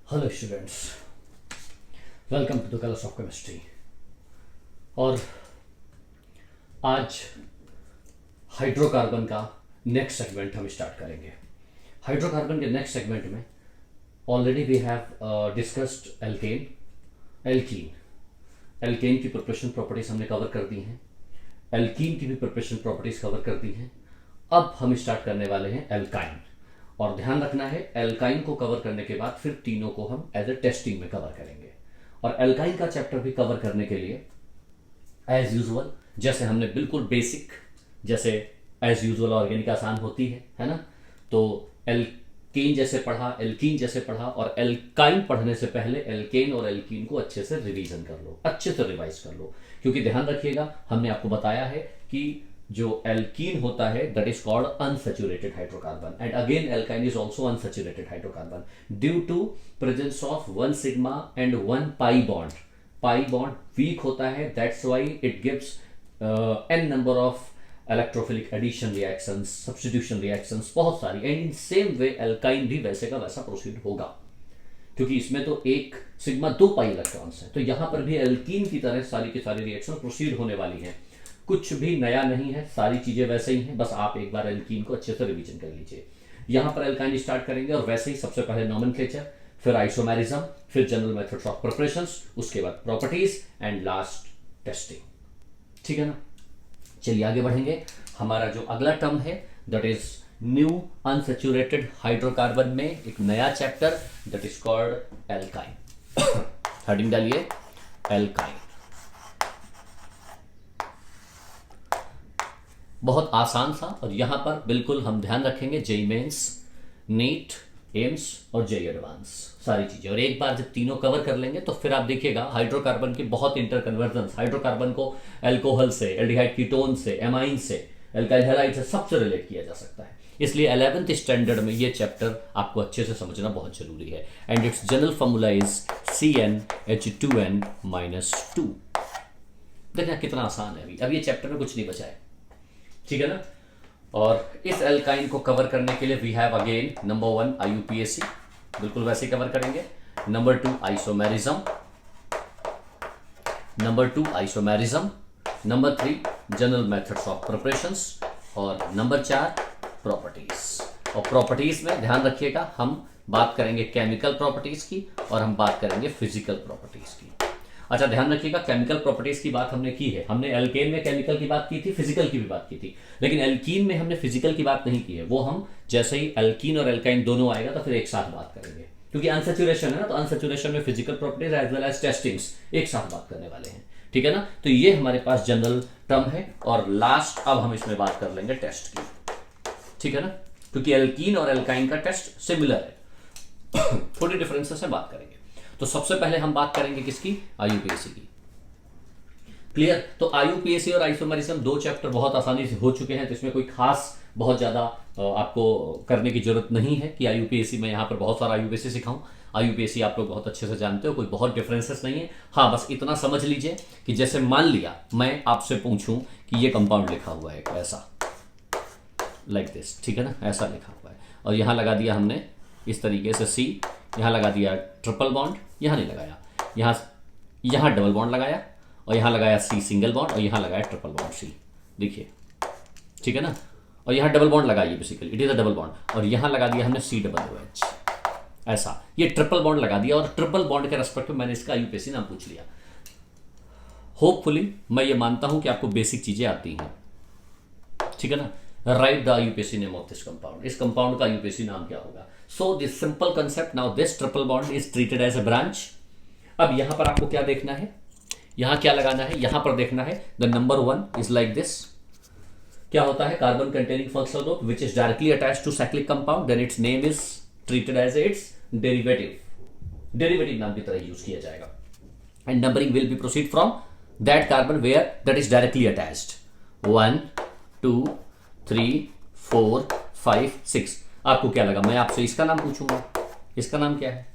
Hello students, welcome to the colours of chemistry. और आज hydrocarbon का नेक्स्ट सेगमेंट हम स्टार्ट करेंगे। हाइड्रोकार्बन के नेक्स्ट सेगमेंट में already we have discussed alkene alkane की प्रिपरेशन प्रॉपर्टीज हमने कवर कर दी हैं, एल्कीन की भी प्रिपरेशन प्रॉपर्टीज कवर कर दी हैं। अब हम स्टार्ट करने वाले हैं एल्काइन। और ध्यान रखना है, एल्काइन को कवर करने के बाद फिर तीनों को हम एज ए टेस्टिंग में कवर करेंगे। और एल्काइन का चैप्टर भी कवर करने के लिए एज यूजुअल, जैसे हमने बिल्कुल बेसिक, जैसे एज यूजुअल ऑर्गेनिक आसान होती है ना, तो एल्कीन जैसे पढ़ा और एल्काइन पढ़ने से पहले एल्केन और एल्कीन को अच्छे से रिवीजन कर लो, अच्छे से रिवाइज कर लो। क्योंकि ध्यान रखिएगा, हमने आपको बताया है कि जो एल्कीन होता है that is called unsaturated hydrocarbon, and again alkyne is also unsaturated hydrocarbon due to presence of one sigma and one pi bond. Pi bond weak होता है, that's why it gives an number of electrophilic addition reactions, substitution reactions, बहुत सारी। And in same way alkyne भी वैसे का वैसा proceed होगा, क्योंकि इसमें तो एक सिग्मा दो पाई इलेक्ट्रॉन्स है। तो यहां पर भी एल्कीन की तरह सारी की सारी रिएक्शन प्रोसीड होने वाली हैं। कुछ भी नया नहीं है, सारी चीजें वैसे ही हैं, बस आप एक बार एल्कीन को अच्छे से रिवीजन कर लीजिए। यहां पर एल्काइन स्टार्ट करेंगे और वैसे ही सबसे पहले नॉमेनक्लेचर, फिर आइसोमेरिज्म, फिर जनरल मेथड्स ऑफ प्रिपरेशंस, उसके बाद प्रॉपर्टीज एंड लास्ट टेस्टिंग। ठीक है ना, चलिए आगे बढ़ेंगे। हमारा जो अगला टर्म है that is new unsaturated hydrocarbon में एक नया chapter that is called alkyne. Heading डालिए एल्काइन। बहुत आसान सा, और यहां पर बिल्कुल हम ध्यान रखेंगे जेईई मेंस, नीट, एम्स और जेईई एडवांस सारी चीजें। और एक बार जब तीनों कवर कर लेंगे तो फिर आप देखिएगा हाइड्रोकार्बन के बहुत इंटरकन्वर्जन, हाइड्रोकार्बन को अल्कोहल से, एल्डिहाइड कीटोन से, एमाइन से, एल्काइल हैलाइड से, सबसे रिलेट किया जा सकता है। इसलिए 11th स्टैंडर्ड में ये चैप्टर आपको अच्छे से समझना बहुत जरूरी है। And it's general formula is CnH2n-2। देखना कितना आसान है। अब ये चैप्टर में कुछ नहीं बचा है, ठीक है ना। और इस एल्काइन को कवर करने के लिए we have again number 1 IUPAC, बिल्कुल वैसे ही कवर करेंगे। Number 2 isomerism, number 3 general methods of preparations, और नंबर 4 प्रॉपर्टीज। और प्रॉपर्टीज में ध्यान रखिएगा, हम बात करेंगे केमिकल प्रॉपर्टीज की और हम बात करेंगे फिजिकल प्रॉपर्टीज की। अच्छा ध्यान रखिएगा, केमिकल प्रॉपर्टीज की बात हमने की है, हमने एल्केन में केमिकल की बात की थी, फिजिकल की भी बात की थी, लेकिन एल्कीन में हमने फिजिकल की बात नहीं की है। वो हम जैसे ही एल्कीन और एल्काइन दोनों आएगा तो फिर एक साथ बात करेंगे, क्योंकि अनसैचुरेशन है ना, तो अनसैचुरेशन में physical properties as well as testings एक साथ बात करने वाले हैं। ठीक है ना, तो ये हमारे पास जनरल टर्म है। और लास्ट अब हम इसमें बात कर लेंगे टेस्ट की, ठीक है ना, क्योंकि एल्कीन और एल्काइन का टेस्ट सिमिलर है, थोड़ी डिफरेंसेस से बात करेंगे। तो सबसे पहले हम बात करेंगे किसकी, IUPAC की। क्लियर। तो IUPAC और आइसोमेरिज्म दो चैप्टर बहुत आसानी से हो चुके हैं, तो इसमें कोई खास बहुत ज्यादा आपको करने की जरूरत नहीं है कि IUPAC में यहां पर बहुत सारा IUPAC सिखाऊं। IUPAC आप लोग बहुत अच्छे से जानते हो, कोई बहुत डिफरेंसेस नहीं है। हाँ, बस इतना समझ लीजिए कि जैसे मान लिया मैं आपसे पूछूं कि ये कंपाउंड लिखा हुआ है ऐसा, लाइक दिस, ठीक है ना, ऐसा लिखा हुआ है, और यहां लगा दिया हमने इस तरीके से C, यहां लगा दिया ट्रिपल बॉन्ड, यहां नहीं लगाया, यहां डबल बॉन्ड लगाया, और यहां लगाया C सिंगल बॉन्ड, और यहां लगाया ट्रिपल बॉन्ड C, देखिए, ठीक है ना। और यहां डबल बॉन्ड लगाइए, basically it is a double bond, और यहां लगा दिया हमने COOH, ऐसा ये ट्रिपल बॉन्ड लगा दिया। और ट्रिपल बॉन्ड के रेस्पेक्ट में मैंने इसका IUPAC नाम पूछ लिया। होपफुली मैं ये मानता हूं कि आपको बेसिक चीजें आती हैं, ठीक है ना। Write the IUPAC name of this compound, इस कंपाउंड का IUPAC नाम क्या होगा। So this simple concept, now this triple bond is treated as a branch. अब यहां पर आपको क्या देखना है, यहां क्या लगाना है, यहां पर देखना है the number 1 is like this. क्या होता है, carbon containing functional group which is directly attached to cyclic compound, then its name is treated as its derivative नाम की तरह यूज किया जाएगा। And numbering will be proceed from that carbon where that is directly attached, 1 2 3 4 5 6। आपको क्या लगा, मैं आपसे इसका नाम पूछूंगा, इसका नाम क्या है,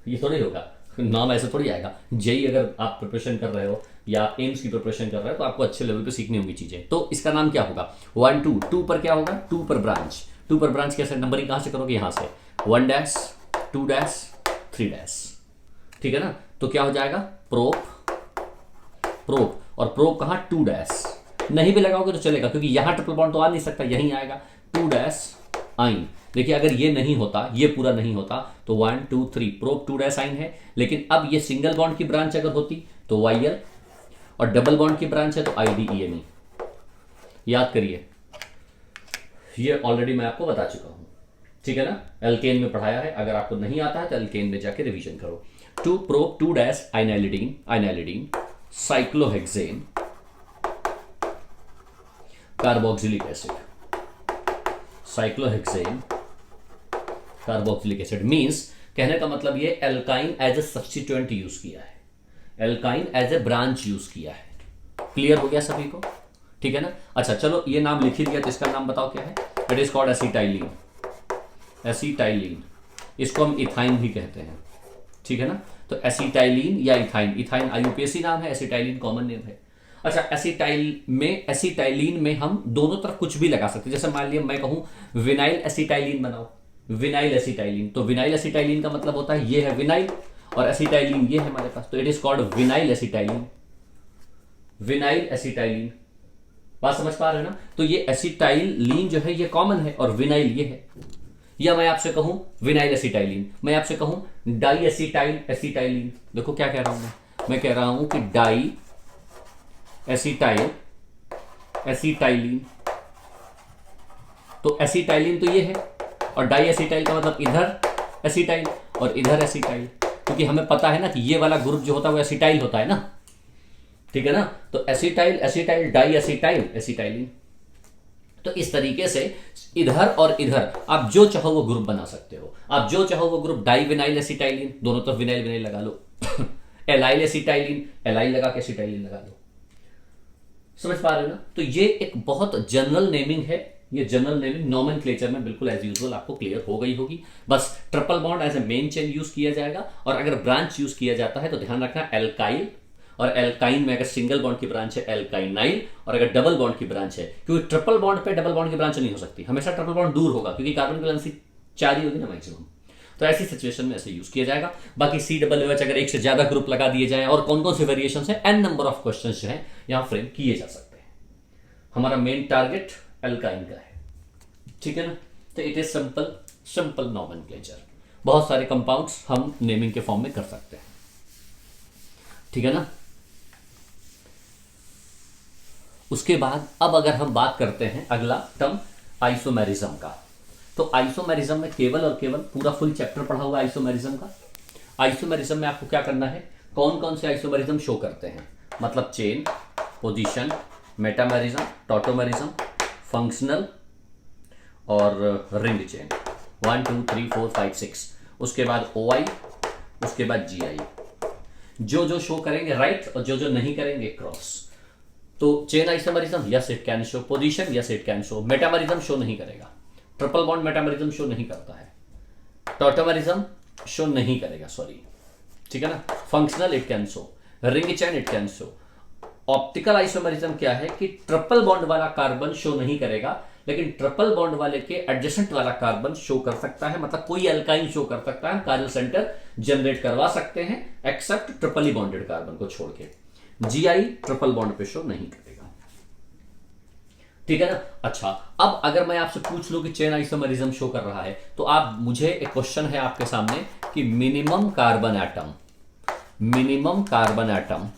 ये थोड़ी होगा, नाम ऐसे थोड़ी आएगा। जेई अगर आप प्रिपरेशन कर रहे हो या एम्स की प्रिपरेशन कर रहे हो तो आपको अच्छे लेवल पे सीखनी होंगी चीजें। तो इसका नाम क्या होगा, 1 2 2 पर क्या होगा, 2 पर ब्रांच। 2 पर ब्रांच कैसे, नंबरिंग कहां से करोगे, यहां से 1 डैश 2 डैश 3 डैश, ठीक है ना। तो क्या हो जाएगा प्रोप, प्रोप, और प्रोप कहाँ 2 डैश, नहीं भी लगाओगे तो चलेगा क्योंकि यहां ट्रिपल बॉन्ड तो आ नहीं सकता, यहीं आएगा 2 डैश आइन। देखिए अगर ये नहीं होता, ये पूरा नहीं होता तो 1 2 3 प्रोप 2 डैश आइन है, लेकिन अब ये सिंगल बॉन्ड की ब्रांच अगर होती तो YL, और डबल बॉन्ड की ब्रांच है तो IDENE। याद करिए, ये ऑलरेडी मैं आपको बता चुका हूं, ठीक है ना, एल्केन में पढ़ाया है। अगर आपको नहीं आता है तो एल्केन में जाके रिवीजन करो। 2 prop 2 dash ynylidene, ynylidene, cyclohexane, carboxylic acid, cyclohexane, carboxylic acid. Means कहने का मतलब ये alkyne as a substituent use किया है, alkyne as a branch use किया है। क्लियर हो गया सभी को, ठीक है ना। अच्छा चलो ये नाम लिख ही दिया तो इसका नाम बताओ क्या है। It is called acetylene, acetylene, इसको हम इथाइन भी कहते हैं, ठीक है ना। तो एसिटाइलिन या इथाइन, इथाइन IUPAC नाम है, एसिटाइलिन कॉमन नेम है। अच्छा एसिटाइलिन में हम दोनों तरफ कुछ भी लगा सकते हैं। जैसे मान लिया मैं कहूं विनाइल एसिटाइलिन बनाओ, विनाइल एसिटाइलिन, तो विनाइल एसिटाइलिन का मतलब होता है ये है विनाइल और एसिटाइलिन ये है हमारे पास, तो it is called vinyl acetylene, vinyl acetylene. बात समझ पा रहे हैं ना। तो ये एसिटाइलिन जो है ये कॉमन है और विनाइल ये है। या मैं आपसे कहूं विनाइल एसिटाइलिन, मैं आपसे कहूं डाई एसिटाइल एसिटाइलिन, देखो क्या कह रहा हूं मैं कह रहा हूं कि डाई एसिटाइल एसिटाइलिन, तो एसिटाइलिन तो ये है और डाई एसिटाइल का मतलब इधर एसिटाइल और इधर एसिटाइल, क्योंकि हमें पता है ना कि ये वाला ग्रुप जो होता है वो एसिटाइल होता है ना, ठीक है ना। तो acetyl acetyl di acetyl acetylene. तो इस तरीके से इधर और इधर आप जो चाहो वो ग्रुप बना सकते हो। आप जो चाहो वो ग्रुप, डाई विनाइल एसिटाइलिन, दोनों तरफ विनाइल विनाइल लगा लो एलाइल एसिटाइलिन, एलाइल लगा के एसिटाइलिन लगा लो। समझ पा रहे हो ना। तो ये एक बहुत जनरल नेमिंग है, ये जनरल नेमिंग नॉमेनक्लेचर में बिल्कुल एज यूजुअल आपको क्लियर हो गई होगी। बस triple bond as a main chain use किया जाएगा, और अगर ब्रांच यूज किया जाता है तो ध्यान रखना एल्काइल, और एल्काइन में अगर सिंगल बॉन्ड की ब्रांच है एल्काइनाइल, और अगर डबल बॉन्ड की ब्रांच है, क्योंकि ट्रिपल बॉन्ड पे डबल बॉन्ड की ब्रांच नहीं हो सकती, हमेशा ट्रिपल बॉन्ड दूर होगा क्योंकि कार्बन की वैलेंसी 4 ही होगी ना मैक्सिमम। तो ऐसी सिचुएशन में ऐसे यूज किया जाएगा। बाकी COOH अगर एक से ज्यादा ग्रुप लगा दिए जाए, और कौन कौन से वेरिएशन है, n नंबर ऑफ क्वेश्चन जो है यहां फ्रेम किए जा सकते हैं। हमारा मेन टारगेट एल्काइन का है, ठीक है ना। तो it is simple, simple nomenclature. बहुत सारे कंपाउंड्स हम नेमिंग के फॉर्म में कर सकते हैं, ठीक है ना। उसके बाद अब अगर हम बात करते हैं अगला टर्म आइसोमेरिज्म का, तो आइसोमेरिज्म में केवल और केवल पूरा फुल चैप्टर पढ़ा हुआ है आइसोमेरिज्म का। आइसोमेरिज्म में आपको क्या करना है, कौन कौन से आइसोमेरिज्म शो करते हैं, मतलब chain, position, metamerism, tautomerism, functional और रिंग चेन, 1 2 3 4 5 6। उसके बाद OI, उसके बाद GI, जो जो शो करेंगे राइट और जो जो नहीं करेंगे क्रॉस। तो chain isomerism yes it can show, position yes it can show, metamerism show नहीं करेगा, ट्रिपल बॉन्ड मेटामेरिज्म शो नहीं करता है, टॉटोमेरिज्म शो नहीं करेगा, सॉरी, ठीक है ना। Functional it can show, ring chain it can show. Optical isomerism क्या है कि ट्रिपल बॉन्ड वाला कार्बन शो नहीं करेगा, लेकिन ट्रिपल बॉन्ड वाले के एडजेसेंट वाला कार्बन शो कर सकता है, मतलब कोई अल्काइन शो कर सकता है, काजल सेंटर जनरेट करवा सकते हैं एक्सेप्ट ट्रिपली बॉन्डेड कार्बन को छोड़ के। GI ट्रिपल बॉन्ड पे शो नहीं करेगा, ठीक है ना। अच्छा अब अगर मैं आपसे पूछ लूं कि चेन आइसोमेरिज्म शो कर रहा है, तो आप मुझे एक क्वेश्चन है आपके सामने कि minimum carbon atom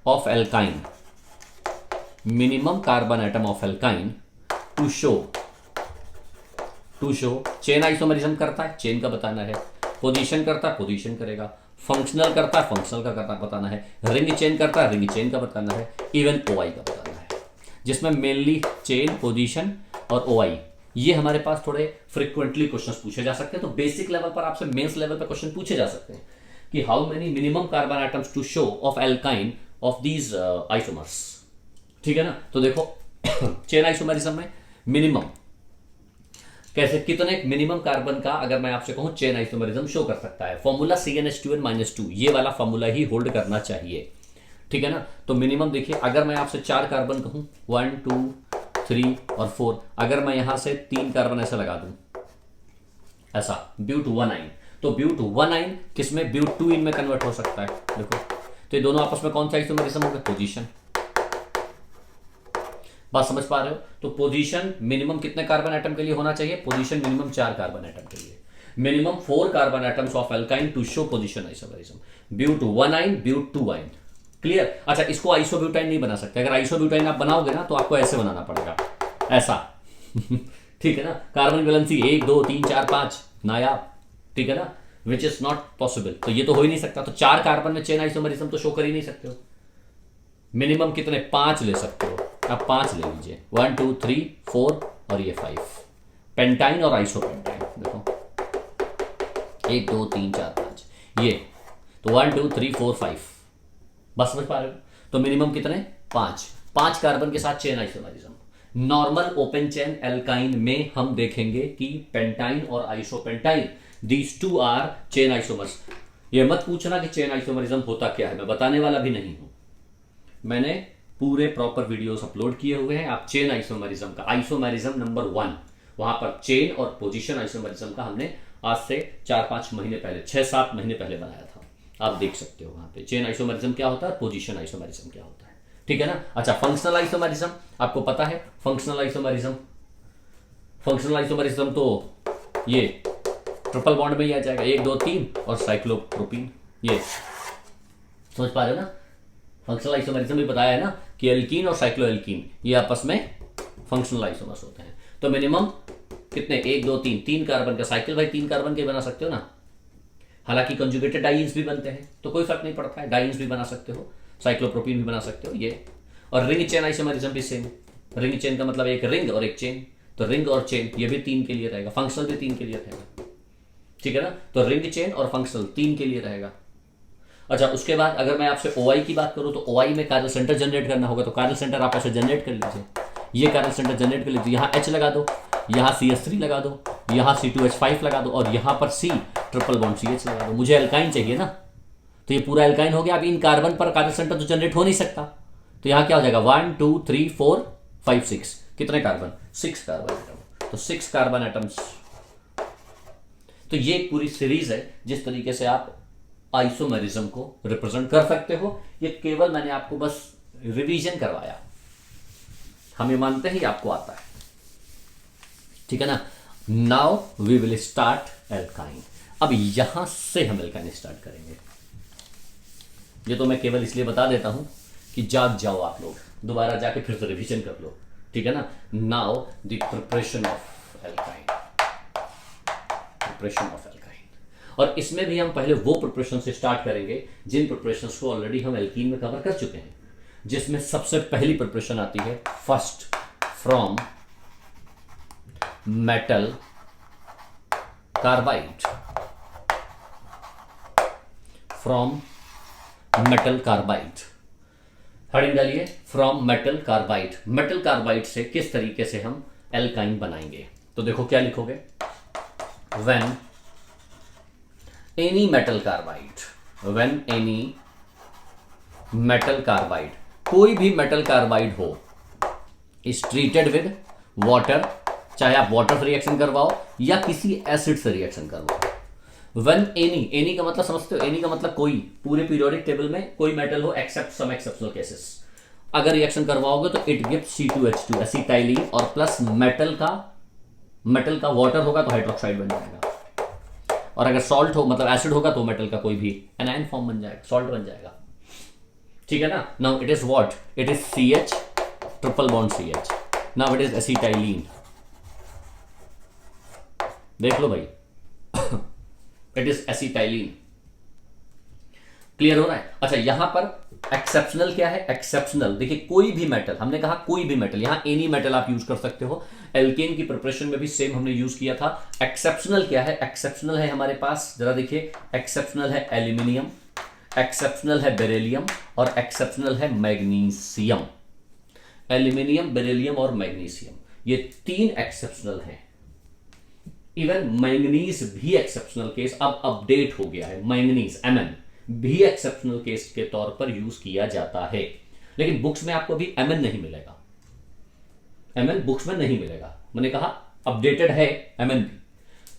of alkyne, minimum carbon atom of alkyne to show chain isomerism करता है, चेन का बताना है, पोजीशन करता है, पोजीशन करेगा, फंक्शनल करता है, फंक्शनल का करता बताना है, रिंग चेन करता है, रिंग चेन का बताना है, इवन OI का बताना है, जिसमें मेनली चेन, पोजीशन और OI ये हमारे पास थोड़े फ्रिक्वेंटली क्वेश्चंस पूछे जा सकते हैं। तो बेसिक लेवल पर आपसे मेंस लेवल पर क्वेश्चन पूछे जा सकते हैं कि how many minimum carbon atoms to show of alkyne of these isomers, ठीक है ना। तो देखो चेन आइसोमेरिज्म में मिनिमम कैसे, कितने मिनिमम कार्बन का अगर मैं आपसे कहूं चेन आइसोमेरिज्म शो कर सकता है, फॉर्मूला CnH2n-2 ये वाला फॉर्मूला ही होल्ड करना चाहिए, ठीक है ना। तो मिनिमम देखिए, अगर मैं आपसे 4 कार्बन कहूं 1 2 3 और 4, अगर मैं यहां से 3 कार्बन ऐसा लगा दूं, ऐसा ब्यूट 1 आइन, तो ब्यूट 1 किसमें, ब्यूट 2 में कन्वर्ट हो सकता है। देखो तो ये दोनों आपस में कौन सा आइसोमेरिज्म होगा, पोजीशन। बात समझ पा रहे हो। तो पोजीशन मिनिमम कितने कार्बन एटम के लिए होना चाहिए, पोजीशन मिनिमम 4 कार्बन एटम के लिए, minimum 4 carbon atoms of alkyne to show position isomerism. But 1 but 2। Clear. अच्छा, इसको आइसोब्यूटाइन नहीं बना सकते। अगर आइसोब्यूटाइन आप बनाओगे ना तो आपको ऐसे बनाना पड़ेगा, ऐसा ठीक है ना, कार्बन वैलेंसी 1 2 3 4 5 नायाब, ठीक है ना, विच इज नॉट पॉसिबल। तो ये तो हो ही नहीं सकता। तो 4 कार्बन में चेन आइसोमेरिज्म तो शो कर ही नहीं सकते हो। मिनिमम कितने, 5 ले सकते हो। आप 5 ले लीजिए, 1 2 3 4 और ये 5, पेंटाइन और आइसोपेंटाइन। देखो 1 2 3 4 5 ये, तो 1 2 3 4 5। बस समझ पा रहे हो। तो मिनिमम कितने, 5 कार्बन के साथ chain isomerism. Normal open chain alkyne में हम देखेंगे कि पेंटाइन और isopentyne, these two are chain isomers. ये मत पूछना कि चेन आइसोमेरिज्म होता क्या है, मैं बताने वाला भी नहीं हूं। मैंने पूरे प्रॉपर वीडियोस अपलोड किए हुए हैं। आप चेन आइसोमेरिज्म का, आइसोमेरिज्म नंबर 1, वहां पर चेन और पोजीशन आइसोमेरिज्म का हमने आज से 4-5 महीने पहले, 6-7 महीने पहले बनाया था। आप देख सकते हो वहां पे चेन आइसोमेरिज्म क्या होता है, पोजीशन आइसोमेरिज्म क्या होता है, ठीक है ना। अच्छा, फंक्शनल आइसोमेरिज्म आपको पता है। फंक्शनल आइसोमेरिज्म तो ये ट्रिपल बॉन्ड में ही आ जाएगा, 1 2 3 और साइक्लोप्रोपीन। ये समझ पा रहे हो ना। फंक्शनल आइसोमेरिज्म भी बताया है ना कि एल्कीन और साइक्लोएल्कीन ये आपस में फंक्शनल आइसोमर्स होते हैं। तो मिनिमम कितने, 1 2 3, 3 कार्बन का साइकिल भाई 3 कार्बन के बना सकते हो ना। हालांकि कंजुगेटेड डाइन्स भी बनते हैं तो कोई फर्क नहीं पड़ता है, डाइन्स भी बना सकते हो, साइक्लोप्रोपीन भी बना सकते हो ये। और रिंग चेन आइसोमेरिज्म भी सेम। रिंग चेन का मतलब एक रिंग और एक चेन, तो रिंग और चेन ये भी 3 के लिए रहेगा, फंक्शनल भी 3 के लिए रहेगा, ठीक है ना। तो रिंग चेन और फंक्शनल 3 के लिए रहेगा। अच्छा, उसके बाद अगर मैं आपसे OI की बात करूं तो OI में कार्बन सेंटर जनरेट करना होगा। तो कार्बन सेंटर आप ऐसे जनरेट कर लीजिए, ये कार्बन सेंटर जनरेट कर लीजिए, यहाँ H लगा दो, यहाँ CH3 लगा दो, यहाँ C2H5 लगा दो और यहाँ पर C ट्रिपल बॉन्ड CH लगा दो। मुझे एल्काइन चाहिए ना, तो ये पूरा एल्काइन हो गया। अब इन कार्बन पर कार्बन सेंटर तो जनरेट हो नहीं सकता, तो यहाँ क्या हो जाएगा, 1 2 3 4 5 6, कितने कार्बन, 6 कार्बन एटम। तो 6 कार्बन एटम्स। तो ये एक पूरी सीरीज है जिस तरीके से आप आइसोमेरिज्म को रिप्रेजेंट कर सकते हो। ये केवल मैंने आपको बस रिवीजन करवाया, हम ये मानते ही आपको आता है, ठीक है ना। Now we will start alkyne. अब यहां से हम एल्काइन स्टार्ट करेंगे। ये तो मैं केवल इसलिए बता देता हूं कि जाग जाओ आप लोग, दोबारा जाके फिर से रिवीजन कर लो, ठीक है ना। Now the preparation of alkyne, preparation of alkyne. और इसमें भी हम पहले वो प्रिपरेशन से स्टार्ट करेंगे जिन प्रिपरेशंस को ऑलरेडी हम एल्कीन में कवर कर चुके हैं, जिसमें सबसे पहली प्रिपरेशन आती है first from metal carbide, from metal carbide. Heading डालिए, from metal carbide. Metal carbide से किस तरीके से हम एल्काइन बनाएंगे। तो देखो क्या लिखोगे, when any metal carbide, when any metal carbide, कोई भी मेटल कार्बाइड हो, इज ट्रीटेड विद वाटर, चाहे आप वाटर से रिएक्शन करवाओ या किसी एसिड से रिएक्शन करवाओ। व्हेन एनी का मतलब समझते हो, एनी का मतलब कोई, पूरे पीरियोडिक टेबल में कोई मेटल हो एक्सेप्ट सम एक्सेप्शनल केसेस, अगर रिएक्शन करवाओगे तो इट गिव्स C2H2 एसिटाइलिन और प्लस मेटल का वाटर होगा तो हाइड्रोक्साइड बन जाएगा, और अगर सॉल्ट हो मतलब एसिड होगा तो मेटल का कोई भी एनायन फॉर्म बन जाएगा, सॉल्ट बन जाएगा, ठीक है ना। Now it is what, it is CH triple bond CH, now it is acetylene. देख लो भाई इट इज एसिटाइलिन। क्लियर हो रहा है। अच्छा, यहां पर एक्सेप्शनल क्या है, एक्सेप्शनल देखिए कोई भी मेटल, हमने कहा कोई भी मेटल, यहां एनी मेटल आप यूज कर सकते हो। एल्केन की प्रिपरेशन में भी सेम हमने यूज किया था। एक्सेप्शनल क्या है, एक्सेप्शनल है हमारे पास, जरा देखिए, एक्सेप्शनल है एल्यूमिनियम, एक्सेप्शनल है बेरिलियम और एक्सेप्शनल है मैग्नीशियम। एल्यूमिनियम, बेरिलियम और मैग्नीशियम, ये 3 एक्सेप्शनल हैं। इवन मैंगनीज भी एक्सेप्शनल केस अब अपडेट हो गया है, मैंगनीज Mn भी एक्सेप्शनल केस के तौर पर यूज किया जाता है, लेकिन बुक्स में आपको भी Mn नहीं मिलेगा, Mn बुक्स में नहीं मिलेगा। मैंने कहा अपडेटेड है Mn भी,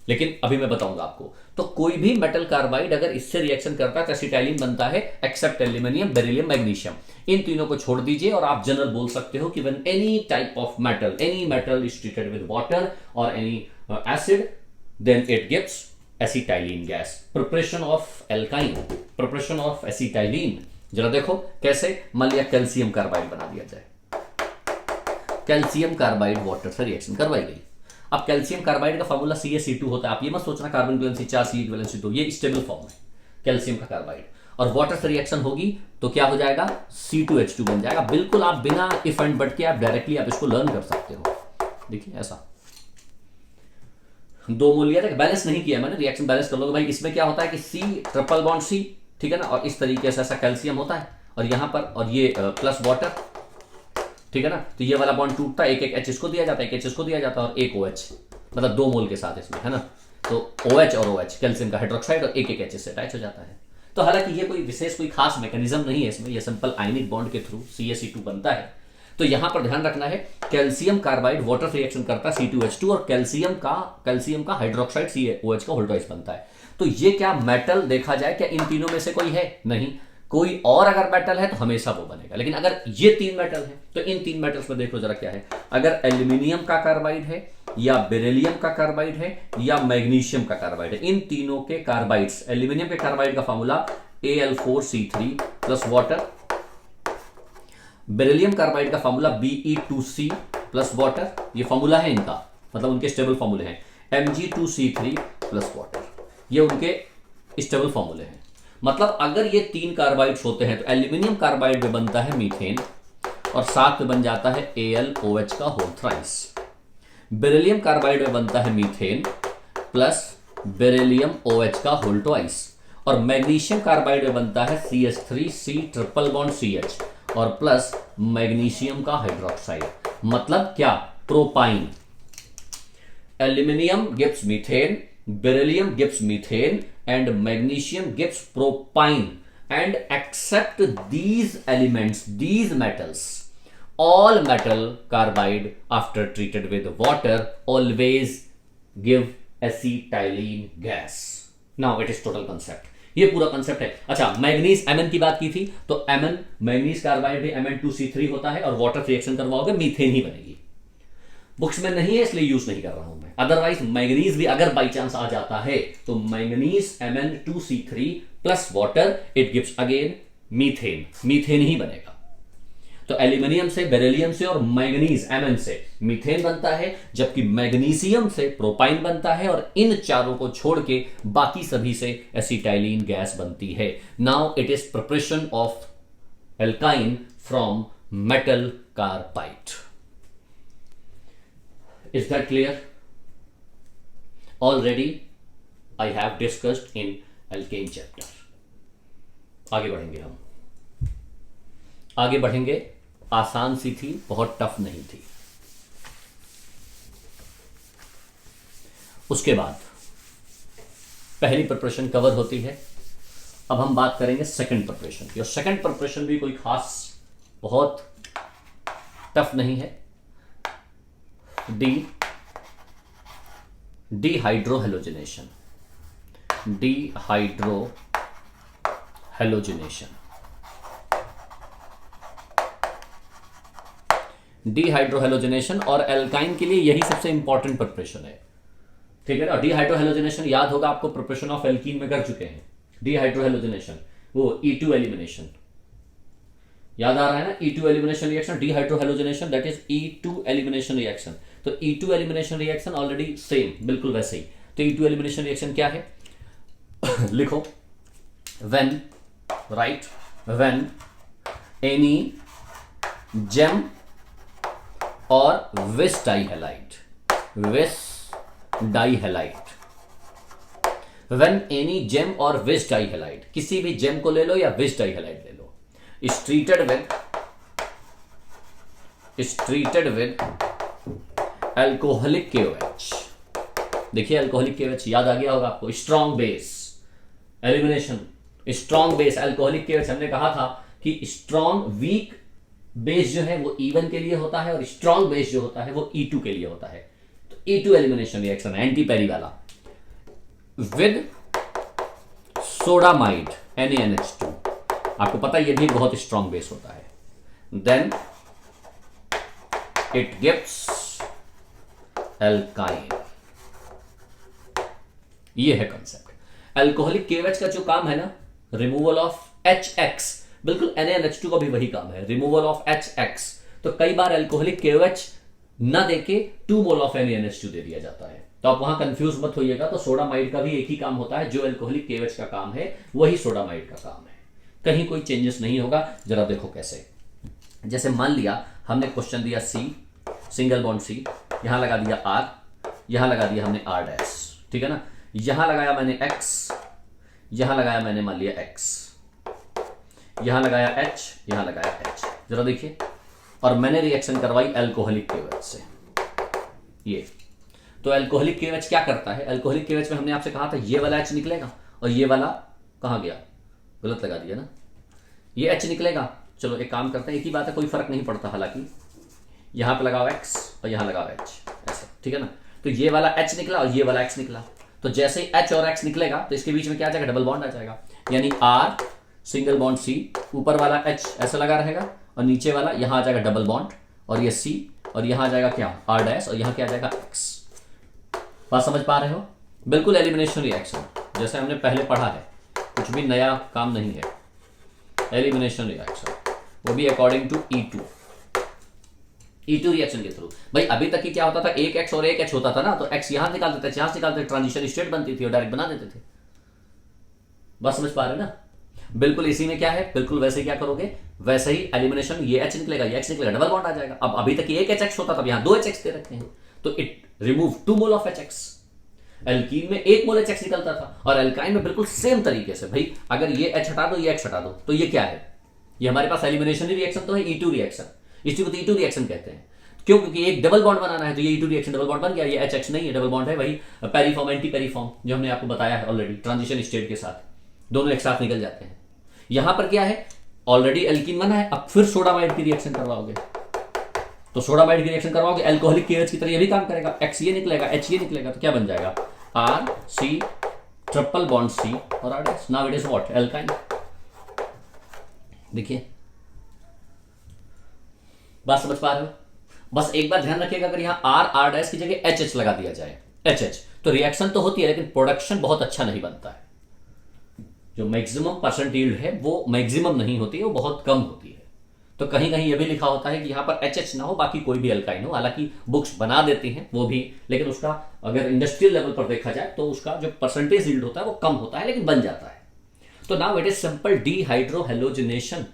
लेकिन अभी मैं बताऊंगा आपको। तो कोई भी मेटल कार्बाइड अगर इससे रिएक्शन करता है तो एसिटाइलिन बनता है, एक्सेप्ट एल्यूमिनियम, बेरिलियम, मैग्नीशियम। इन तीनों को छोड़ दीजिए और आप जनरल बोल सकते हो कि when any type of metal, any metal is treated with water और any acid, then it gives acetylene gas. Preparation of alkyne, preparation of acetylene, जरा देखो कैसे। मान लिया कैल्शियम कार्बाइड बना दिया जाए, कैल्शियम कार्बाइड वाटर से रिएक्शन करवाई गई। अब कैल्शियम कार्बाइड का फार्मूला CaC2 होता है। आप ये मत सोचना कार्बन वैलेंसी 4 C वैलेंसी 2, ये स्टेबल फॉर्म है कैल्शियम का कार्बाइड। और वाटर से रिएक्शन होगी तो क्या हो जाएगा, C2H2 बन जाएगा। बिल्कुल आप बिना इफ एंड बट के आप डायरेक्टली आप इसको लर्न कर सकते हो। देखिए ऐसा 2 मोल लिया था, बैलेंस नहीं किया मैंने, रिएक्शन बैलेंस कर लोगे भाई। इसमें क्या होता है कि C ट्रिपल बॉन्ड C, ठीक है ना, और इस तरीके से ऐसा कैल्शियम होता है और यहां पर, और ये प्लस वाटर, ठीक है ना। तो ये वाला बॉन्ड टूटता है, एक H इसको दिया जाता है, एक H इसको दिया जाता है और एक OH, मतलब 2 मोल के साथ इसमें, है ना। तो OH और OH कैल्शियम का हाइड्रोक्साइड और एक H से अटैच हो जाता है। तो हालांकि ये कोई विशेष कोई खास मैकेनिज्म नहीं है इसमें, ये सिंपल आयनिक बॉन्ड के थ्रू CaC2 बनता है। तो यहां पर ध्यान रखना है, कैल्शियम कार्बाइड वाटर से रिएक्शन करता है C2H2 और कैल्शियम का हाइड्रोक्साइड CaOH का होल्टोइस बनता है। तो ये क्या मेटल देखा जाए, क्या इन तीनों में से कोई है? नहीं। कोई और अगर मेटल है तो हमेशा वो बनेगा, लेकिन अगर ये 3 मेटल है तो इन 3 मेटल्स में देख लो जरा क्या है। अगर एल्यूमिनियम का कार्बाइड है या बेरिलियम का कार्बाइड है या मैग्नीशियम का कार्बाइड है, इन तीनों के कार्बाइड्स, एल्यूमिनियम के कार्बाइड का formula Al4C3 plus water, beryllium carbide का फॉर्मूला Be2C प्लस वाटर, ये फॉर्मूला है इनका, मतलब उनके स्टेबल फॉर्मूले हैं। Mg2C3 प्लस वाटर, ये उनके स्टेबल फॉर्मूले हैं। मतलब अगर ये 3 कार्बाइड्स होते हैं तो एल्यूमिनियम कार्बाइड में बनता है मीथेन और साथ में बन जाता है AlOH का होल थ्राइस। बेरिलियम कार्बाइड में बनता है मीथेन प्लस बेरिलियम OH का होल ट्वाइस, और मैग्नीशियम कार्बाइड में बनता है CH3C ट्रिपल बॉन्ड CH और प्लस मैग्नीशियम का हाइड्रोक्साइड। मतलब क्या, propyne. Aluminium gives methane, beryllium gives methane and magnesium gives propine, and except these elements, these metals, all metal carbide after treated with water always give acetylene gas. Now it is total concept, ये पूरा concept है। अच्छा, manganese Mn की बात की थी तो Mn manganese carbide भी Mn2C3 होता है और वाटर रिएक्शन करवाओगे मीथेन ही बनेगी। बुक्स में नहीं है इसलिए यूज नहीं कर रहा हूं मैं, अदरवाइज मैग्नीज भी अगर बाई चांस आ जाता है तो manganese Mn2C3 plus water it gives again methane, methane ही बनेगा। तो एल्यूमिनियम से, बेरिलियम से और मैग्नीज Mn से मीथेन बनता है, जबकि मैग्नीशियम से प्रोपाइन बनता है और इन चारों को छोड़ के बाकी सभी से एसिटाइलिन गैस बनती है। Now it is preparation of alkyne from metal carbide. Is that clear? Already I have discussed in alkane chapter. आगे बढ़ेंगे हम, आगे बढ़ेंगे। आसान सी थी, बहुत टफ नहीं थी। उसके बाद पहली प्रिपरेशन कवर होती है। अब हम बात करेंगे सेकंड प्रिपरेशन की, और सेकंड प्रिपरेशन भी कोई खास बहुत टफ नहीं है। डीहाइड्रोहेलोजिनेशन, डीहाइड्रोहेलोजिनेशन, डीहाइड्रोहेलोजिनेशन और एल्काइन के लिए यही सबसे इंपॉर्टेंट प्रिपरेशन है, ठीक है ना। डीहाइड्रोहेलोजिनेशन याद होगा आपको, प्रिपरेशन ऑफ एल्कीन में कर चुके हैं। डीहाइड्रोहेलोजिनेशन वो E2 एलिमिनेशन याद आ रहा है ना, E2 elimination reaction, dehydrohalogenation that is E2 elimination reaction. तो E2 elimination reaction already same, बिल्कुल वैसे ही। तो E2 एलिमिनेशन रिएक्शन क्या है लिखो, when, right, when any gem और विस डाइहैलाइड, व्हेन एनी जेम और विस डाइहैलाइड, किसी भी जेम को ले लो या विस डाइहैलाइड ले लो, is treated with alcoholic KOH। देखिए अल्कोहलिक KOH याद आ गया होगा आपको, strong base elimination, strong base alcoholic KOH। हमने कहा था कि स्ट्रॉन्ग, वीक बेस जो है वो E1 के लिए होता है और स्ट्रॉन्ग बेस जो होता है वो E2 के लिए होता है। तो E2 elimination reaction anti peri वाला, विद सोडामाइड NaNH2, आपको पता है ये भी बहुत स्ट्रॉन्ग बेस होता है, देन इट गिव्स एल्काइन। ये है कंसेप्ट। अल्कोहलिक KOH का जो काम है ना, रिमूवल ऑफ HX, बिल्कुल NaNH2 का भी वही काम है, रिमूवल ऑफ HX। तो कई बार अल्कोहलिक KOH ना देके 2 मोल ऑफ NaNH2 दे दिया जाता है, तो आप वहां कंफ्यूज मत होइएगा। तो सोडामाइड का भी एक ही काम होता है, जो अल्कोहलिक KOH का काम है वही सोडामाइड का काम है, कहीं कोई चेंजेस नहीं होगा। जरा देखो कैसे, जैसे मान लिया हमने क्वेश्चन दिया C, सिंगल बॉन्ड C, यहां लगा दिया R, यहां लगा दिया हमने R', ठीक है ना, यहां लगाया मैंने X, यहां लगाया मैंने मान लिया X, यहां लगाया H, यहां लगाया H। जरा देखिए, और मैंने रिएक्शन करवाई अल्कोहलिक KOH से। ये तो अल्कोहलिक KOH क्या करता है, अल्कोहलिक KOH में हमने आपसे कहा था ये वाला H निकलेगा और ये वाला कहां गया, गलत लगा दिया ना, ये H निकलेगा। चलो एक काम करते हैं, एक ही बात है, कोई फर्क नहीं पड़ता, हालांकि यहां पे लगाओ X और यहां लगाओ H, ऐसे, ठीक है ना। तो ये वाला H निकला और ये वाला X निकला, तो जैसे ही H और X निकलेगा तो इसके बीच में क्या आ जाएगा, डबल बॉन्ड आ जाएगा, यानी R सिंगल बॉन्ड C, ऊपर वाला H ऐसा लगा रहेगा और नीचे वाला यहां आ जाएगा डबल बॉन्ड, और ये C, और यहां आ जाएगा क्या R', और यहां क्या आ जाएगा X। बात समझ पा रहे हो, बिल्कुल एलिमिनेशन रिएक्शन जैसे हमने पहले पढ़ा है, कुछ भी नया काम नहीं है, एलिमिनेशन रिएक्शन, वो भी अकॉर्डिंग टू E2 रिएक्शन के थ्रू। भाई अभी तक ही क्या होता था, एक X और एक H होता था ना, तो X यहां निकाल देते थे, यहां से निकालते थे, ट्रांजिशन स्टेट बनती थी और डायरेक्ट बना देते थे। बस समझ पा रहे ना, बिल्कुल इसी में क्या है, बिल्कुल वैसे क्या करोगे, वैसे ही एलिमिनेशन, ये H निकलेगा, ये X निकलेगा, डबल बॉन्ड आ जाएगा। अब अभी तक एक HX होता था, यहां 2 HX दे रखे हैं, तो it remove 2 mole of HX। Alkene में 1 मोल HX निकलता था, और एल्काइन में बिल्कुल सेम तरीके से। भाई अगर ये H हटा दो, ये X हटा दो, तो ये क्या है, ये हमारे पास एलिमिनेशन रिएक्शन तो है, E2 रिएक्शन, इसी को तो E2 रिएक्शन कहते हैं। क्यों, क्योंकि एक डबल बॉन्ड बनाना है, तो ये E2 रिएक्शन डबल बॉन्ड बन गया, ये HX नहीं है, डबल बॉन्ड है, वही पेरीफॉर्म एंटी पेरीफॉर्म जो हमने आपको बताया है ऑलरेडी, ट्रांजिशन स्टेट के साथ दोनों एक साथ निकल जाते हैं। यहां पर क्या है, ऑलरेडी एल्कीन बना है, अब फिर सोडामाइड की रिएक्शन करवाओगे, तो सोडामाइड की रिएक्शन करवाओगे अल्कोहलिक KOH की तरह, ये भी काम करेगा, X ये निकलेगा, H ये निकलेगा, तो क्या बन जाएगा RC ट्रिपल बॉन्ड C और R'। Now it is what, alkyne. देखिए बात समझ पा रहे हो, बस एक बार ध्यान रखिएगा, अगर यहां R' की जगह HH लगा दिया जाए, HH, तो रिएक्शन तो होती है लेकिन प्रोडक्शन बहुत अच्छा नहीं बनता है। जो मैक्सिमम परसेंट यील्ड है वो मैक्सिमम नहीं होती है, वो बहुत कम होती है। तो कहीं कहीं ये भी लिखा होता है कि यहां पर HH ना हो, बाकी कोई भी अल्काइन हो, हालांकि बुक्स बना देती हैं वो भी, लेकिन उसका अगर इंडस्ट्रियल लेवल पर देखा जाए तो उसका जो परसेंटेज यील्ड होता है वो कम होता है, लेकिन बन जाता है। तो now it is simple dehydrohalogenation.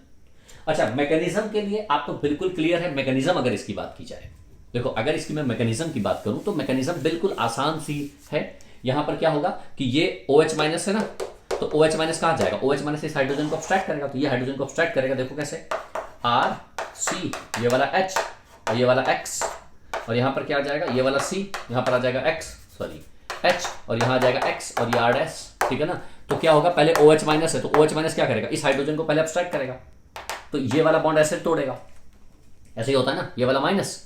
अच्छा, मैकेनिज्म के लिए आप तो बिल्कुल क्लियर है, मैकेनिज्म अगर इसकी बात की जाए, देखो अगर इसकी मैं मैकेनिज्म की बात करूं तो मैकेनिज्म बिल्कुल आसान सी है। यहां पर क्या होगा कि ये OH माइनस है ना, तो OH माइनस कहां जाएगा, OH माइनस इस हाइड्रोजन को अब्स्ट्रैक्ट करेगा, तो ये हाइड्रोजन को अब्स्ट्रैक्ट करेगा, देखो कैसे, RC, ये वाला H और ये वाला X, और यहां पर क्या आ जाएगा, ये वाला C, यहां पर आ जाएगा X, सॉरी H, और यहां आ जाएगा X और ये R', ठीक है ना। तो क्या होगा, पहले OH माइनस है, तो OH माइनस क्या करेगा, इस हाइड्रोजन को पहले अब्स्ट्रैक्ट करेगा, तो ये वाला बॉन्ड ऐसे तोड़ेगा, ऐसे ही होता है ना, ये वाला माइनस,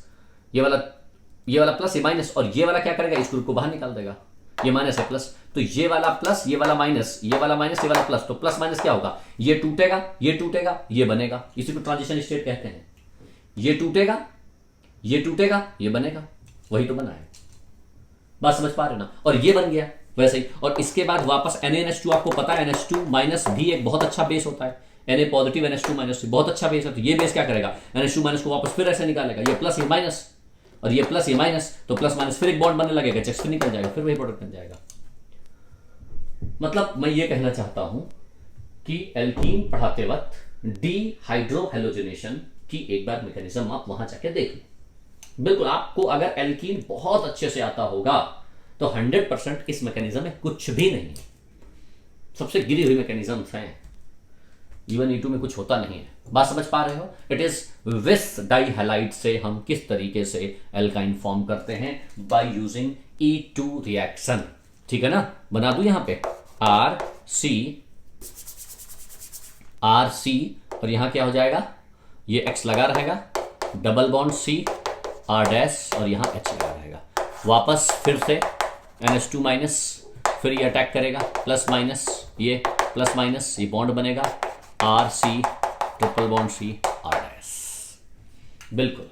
ये वाला प्लस, ये माइनस, और ये वाला क्या करेगा, इस ग्रुप को बाहर निकाल देगा, ये माइनस है प्लस, तो ये वाला प्लस, ये वाला माइनस, ये वाला माइनस, ये वाला प्लस, तो प्लस माइनस क्या होगा, ये टूटेगा, ये टूटेगा, ये बनेगा, इसी को ट्रांजिशन स्टेट कहते हैं। ये टूटेगा, ये टूटेगा, ये बनेगा, वही तो बना है। बात समझ पा रहे ना, और ये बन गया वैसे ही, और इसके बाद वापस NaNH2, आपको पता है NH2 माइनस भी एक बहुत अच्छा बेस होता है, Na पॉजिटिव NH2 माइनस बहुत अच्छा बेस है, तो ये बेस क्या करेगा, NH2 माइनस को वापस फिर ऐसे निकालेगा, ये प्लस ये माइनस और ये प्लस ये माइनस, तो प्लस माइनस फिर एक बॉन्ड बनने लगेगा, HX फिर निकल जाएगा, फिर वही प्रोडक्ट बन जाएगा। मतलब मैं ये कहना चाहता हूं कि एल्कीन पढ़ाते वक्त डिहाइड्रोहेलोजिनेशन की एक बार मैकेनिज्म आप वहां जाके देख लो। बिल्कुल आपको अगर एल्कीन बहुत अच्छे से आता होगा तो 100% इस मैकेनिज्म में कुछ भी नहीं है, सबसे गिरी हुई मैकेनिज्म्स हैं, इवन E2 में कुछ होता नहीं है। बात समझ पा रहे हो, इट इज विस डाइहैलाइड से हम किस तरीके से एल्काइन फॉर्म करते हैं, बाय यूजिंग E2 रिएक्शन, ठीक है ना। बना दूं यहां पे RC और यहां क्या हो जाएगा, ये X लगा रहेगा, डबल बॉन्ड C R' और यहां H लगा रहेगा, वापस फिर से NH2 माइनस, फिर ये अटैक करेगा, प्लस माइनस, ये प्लस माइनस, ये बॉन्ड बनेगा R C triple bond C R dash. बिल्कुल,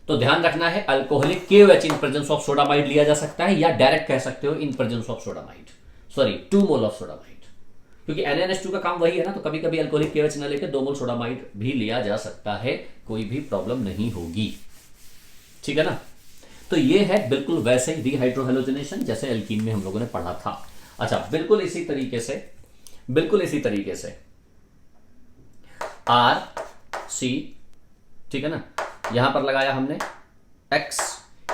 तो ध्यान रखना है alcoholic KOH in presence of sodamide लिया जा सकता है, या डायरेक्ट कह सकते हो in presence of sodamide, sorry 2 mole of sodamide, क्योंकि NaNH2 का काम वही है ना, तो कभी कभी अल्कोहलिक KOH न लेकर 2 मोल सोडामाइड भी लिया जा सकता है, कोई भी प्रॉब्लम नहीं होगी, ठीक है ना। तो ये है बिल्कुल वैसे ही डिहाइड्रोहेलोजनेशन जैसे एल्कीन में हम लोगों ने पढ़ा था। अच्छा, बिल्कुल इसी तरीके से आर सी, ठीक है ना, यहां पर लगाया हमने X,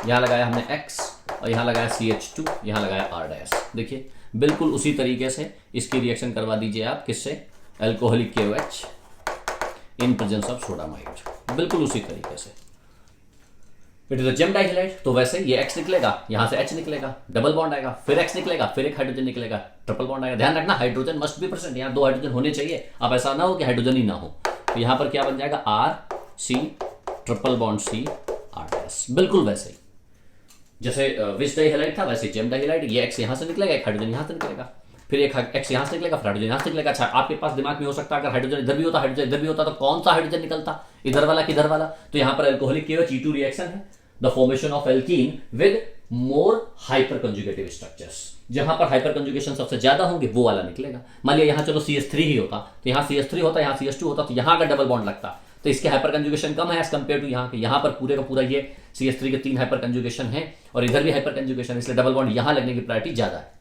यहां लगाया हमने X, और यहां लगाया CH2, यहां लगाया R डैश। देखिए बिल्कुल उसी तरीके से इसकी रिएक्शन करवा दीजिए आप, किससे, alcoholic KOH in presence of sodamide, बिल्कुल उसी तरीके से। इट इज अ जेम डाइहाइलाइड, तो वैसे ये X निकलेगा, यहां से H निकलेगा, डबल बॉन्ड आएगा, फिर X निकलेगा, फिर एक हाइड्रोजन निकलेगा, ट्रिपल बॉन्ड आएगा। ध्यान रखना हाइड्रोजन मस्ट बी प्रेजेंट, यहां 2 हाइड्रोजन होने चाहिए, अब ऐसा ना हो कि हाइड्रोजन ही ना हो। तो यहां पर क्या बन जाएगा, R C triple bond C R dash, बिल्कुल वैसे ही जैसे विच डाइहाइलाइड था वैसे जेम डाइहाइलाइड। ये X यहां से निकलेगा, एक हाइड्रोजन यहां से निकलेगा, फिर एक X यहां से निकलेगा, फिर हाइड्रोजन यहां से निकलेगा। अच्छा, आपके पास दिमाग में हो सकता है अगर हाइड्रोजन इधर भी होता, हाइड्रोजन इधर भी होता, तो कौन सा हाइड्रोजन निकलता, इधर वाला किधर वाला। तो यहां पर अल्कोहलिक KOH E2 रिएक्शन है, the formation of alkene with more hyper conjugative structures, जहां पर हाइपर कंजुगेशन सबसे ज्यादा होंगे वो वाला निकलेगा। मान लिया यहां चलो CH3 ही होता, तो यहां CH3 होता, यहां CH2 होता, तो यहां अगर डबल बॉन्ड लगता तो इसके हाइपर कंजुगेशन कम है एज कंपेयर टू यहाँ के। यहाँ पर पूरे का पूरा ये CH3 के 3 हाइपर कंजुगेशन है और इधर भी हाइपर कंजुगेशन है, इसलिए डबल बॉन्ड यहाँ लगने की प्रायोरिटी ज्यादा है,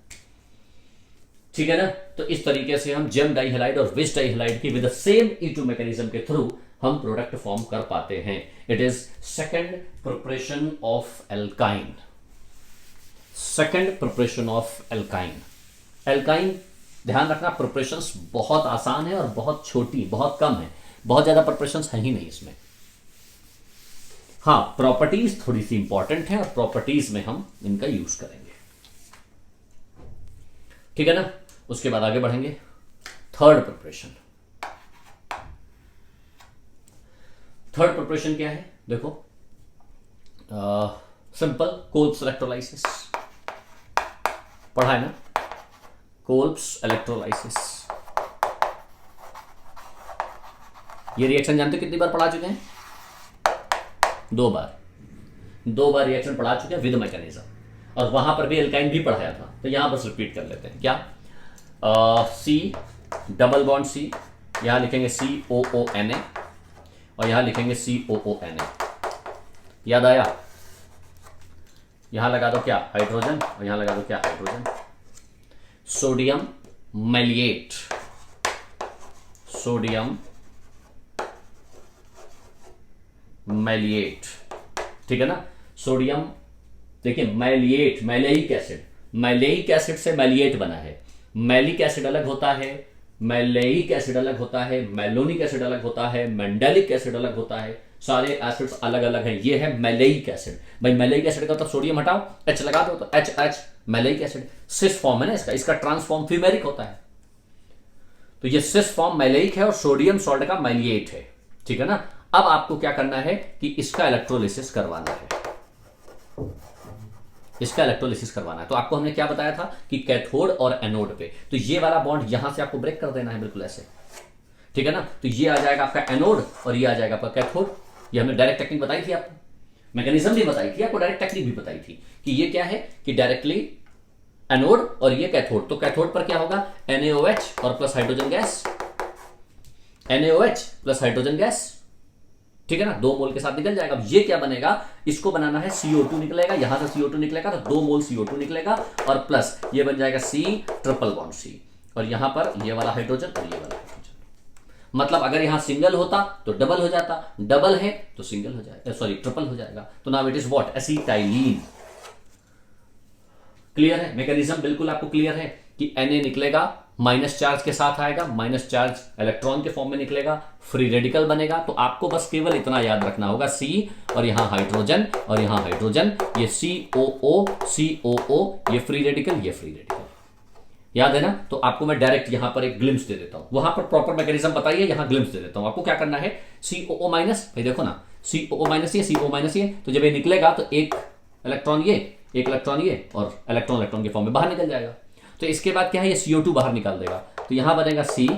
ठीक है ना। तो इस तरीके से हम जेम डाइहाइलाइड और विच डाइहाइलाइड की with the same E2 mechanism के थ्रू हम प्रोडक्ट फॉर्म कर पाते हैं। It is second preparation of alkyne, second preparation of alkyne. Alkyne ध्यान रखना प्रिपरेशंस बहुत आसान है और बहुत छोटी, बहुत कम है, बहुत ज्यादा प्रिपरेशंस है ही नहीं इसमें। हाँ, प्रॉपर्टीज थोड़ी सी इंपॉर्टेंट है और प्रॉपर्टीज में हम इनका यूज करेंगे, ठीक है ना। उसके बाद आगे बढ़ेंगे थर्ड प्रिपरेशन। थर्ड प्रिपरेशन क्या है, देखो सिंपल कोल्ब्स इलेक्ट्रोलाइसिस पढ़ा है ना, कोल्ब्स इलेक्ट्रोलाइसिस। ये रिएक्शन जानते हो कितनी बार पढ़ा चुके हैं, 2 बार रिएक्शन पढ़ा चुके हैं विद मैकेनिज्म, और वहां पर भी एल्काइन भी पढ़ाया था, तो यहां बस रिपीट कर लेते हैं। क्या, C डबल बॉन्ड C, यहां लिखेंगे COONA और यहां लिखेंगे COONA, याद आया। यहां लगा दो क्या, हाइड्रोजन, और यहां लगा दो क्या, हाइड्रोजन। सोडियम मैलिएट, सोडियम मैलिएट, ठीक है ना। सोडियम देखिए मैलिएट, मैलेइक एसिड, मैलेइक एसिड से मैलिएट बना है। मैलिक एसिड अलग होता है, मैलेइक एसिड अलग होता है, मैलोनिक एसिड अलग होता है, मैंडेलिक एसिड अलग होता है, सारे एसिड्स अलग अलग हैं। ये है मैलेइक एसिड। भाई मैलेइक एसिड का तो सोडियम हटाओ, H लगा दो तो HH maleic acid. Cis form है ना इसका, इसका ट्रांसफॉर्म फ्यूमेरिक होता है, तो ये सिस फॉर्म मैलेइक है और सोडियम सॉल्ट का मैलिएट है, ठीक है ना। अब आपको क्या करना है कि इसका इलेक्ट्रोलिसिस करवाना है, इसका इलेक्ट्रोलिसिस करवाना है। तो आपको हमने क्या बताया था कि कैथोड और एनोड पे, तो ये वाला बॉन्ड यहां से आपको ब्रेक कर देना है, बिल्कुल ऐसे, ठीक है ना। तो ये आ जाएगा आपका एनोड और ये आ जाएगा आपका कैथोड। ये हमने डायरेक्ट टेक्निक बताई थी आपको, मैकेनिज्म भी बताई थी आपको, डायरेक्ट टेक्निक भी बताई थी कि ये क्या है कि डायरेक्टली एनोड और ये कैथोड। तो कैथोड पर क्या होगा, NaOH और plus hydrogen gas, NaOH plus hydrogen gas, ठीक है ना, 2 मोल के साथ निकल जाएगा। अब ये क्या बनेगा, इसको बनाना है CO2 निकलेगा, यहां से CO2 निकलेगा तो 2 मोल CO2 निकलेगा और प्लस ये बन जाएगा C ट्रिपल बॉन्ड C, और यहां पर ये वाला हाइड्रोजन और ये वाला हाइड्रोजन। मतलब अगर यहां सिंगल होता तो डबल हो जाता, डबल है तो सिंगल हो जाएगा, सॉरी ट्रिपल हो जाएगा। तो now it is what, acetylene. Clear है, मैकेनिज्म बिल्कुल आपको क्लियर है कि Na निकलेगा, माइनस चार्ज के साथ आएगा, माइनस चार्ज इलेक्ट्रॉन के फॉर्म में निकलेगा, फ्री रेडिकल बनेगा। तो आपको बस केवल इतना याद रखना होगा, C और यहां हाइड्रोजन और यहां हाइड्रोजन, ये COO ये फ्री रेडिकल, ये फ्री रेडिकल, याद है ना। तो आपको मैं डायरेक्ट यहां पर एक ग्लिम्स दे देता हूं, वहां पर प्रॉपर मैकेनिज्म बताइए, यहां ग्लिम्स दे देता हूं। आपको क्या करना है, COO माइनस, भाई देखो ना, COO माइनस ये, CO माइनस ये, तो जब ये निकलेगा तो एक इलेक्ट्रॉन ये, एक इलेक्ट्रॉन ये, और इलेक्ट्रॉन इलेक्ट्रॉन के फॉर्म में बाहर निकल जाएगा। तो इसके बाद क्या है, ये CO2 बाहर निकाल देगा, तो यहां बनेगा C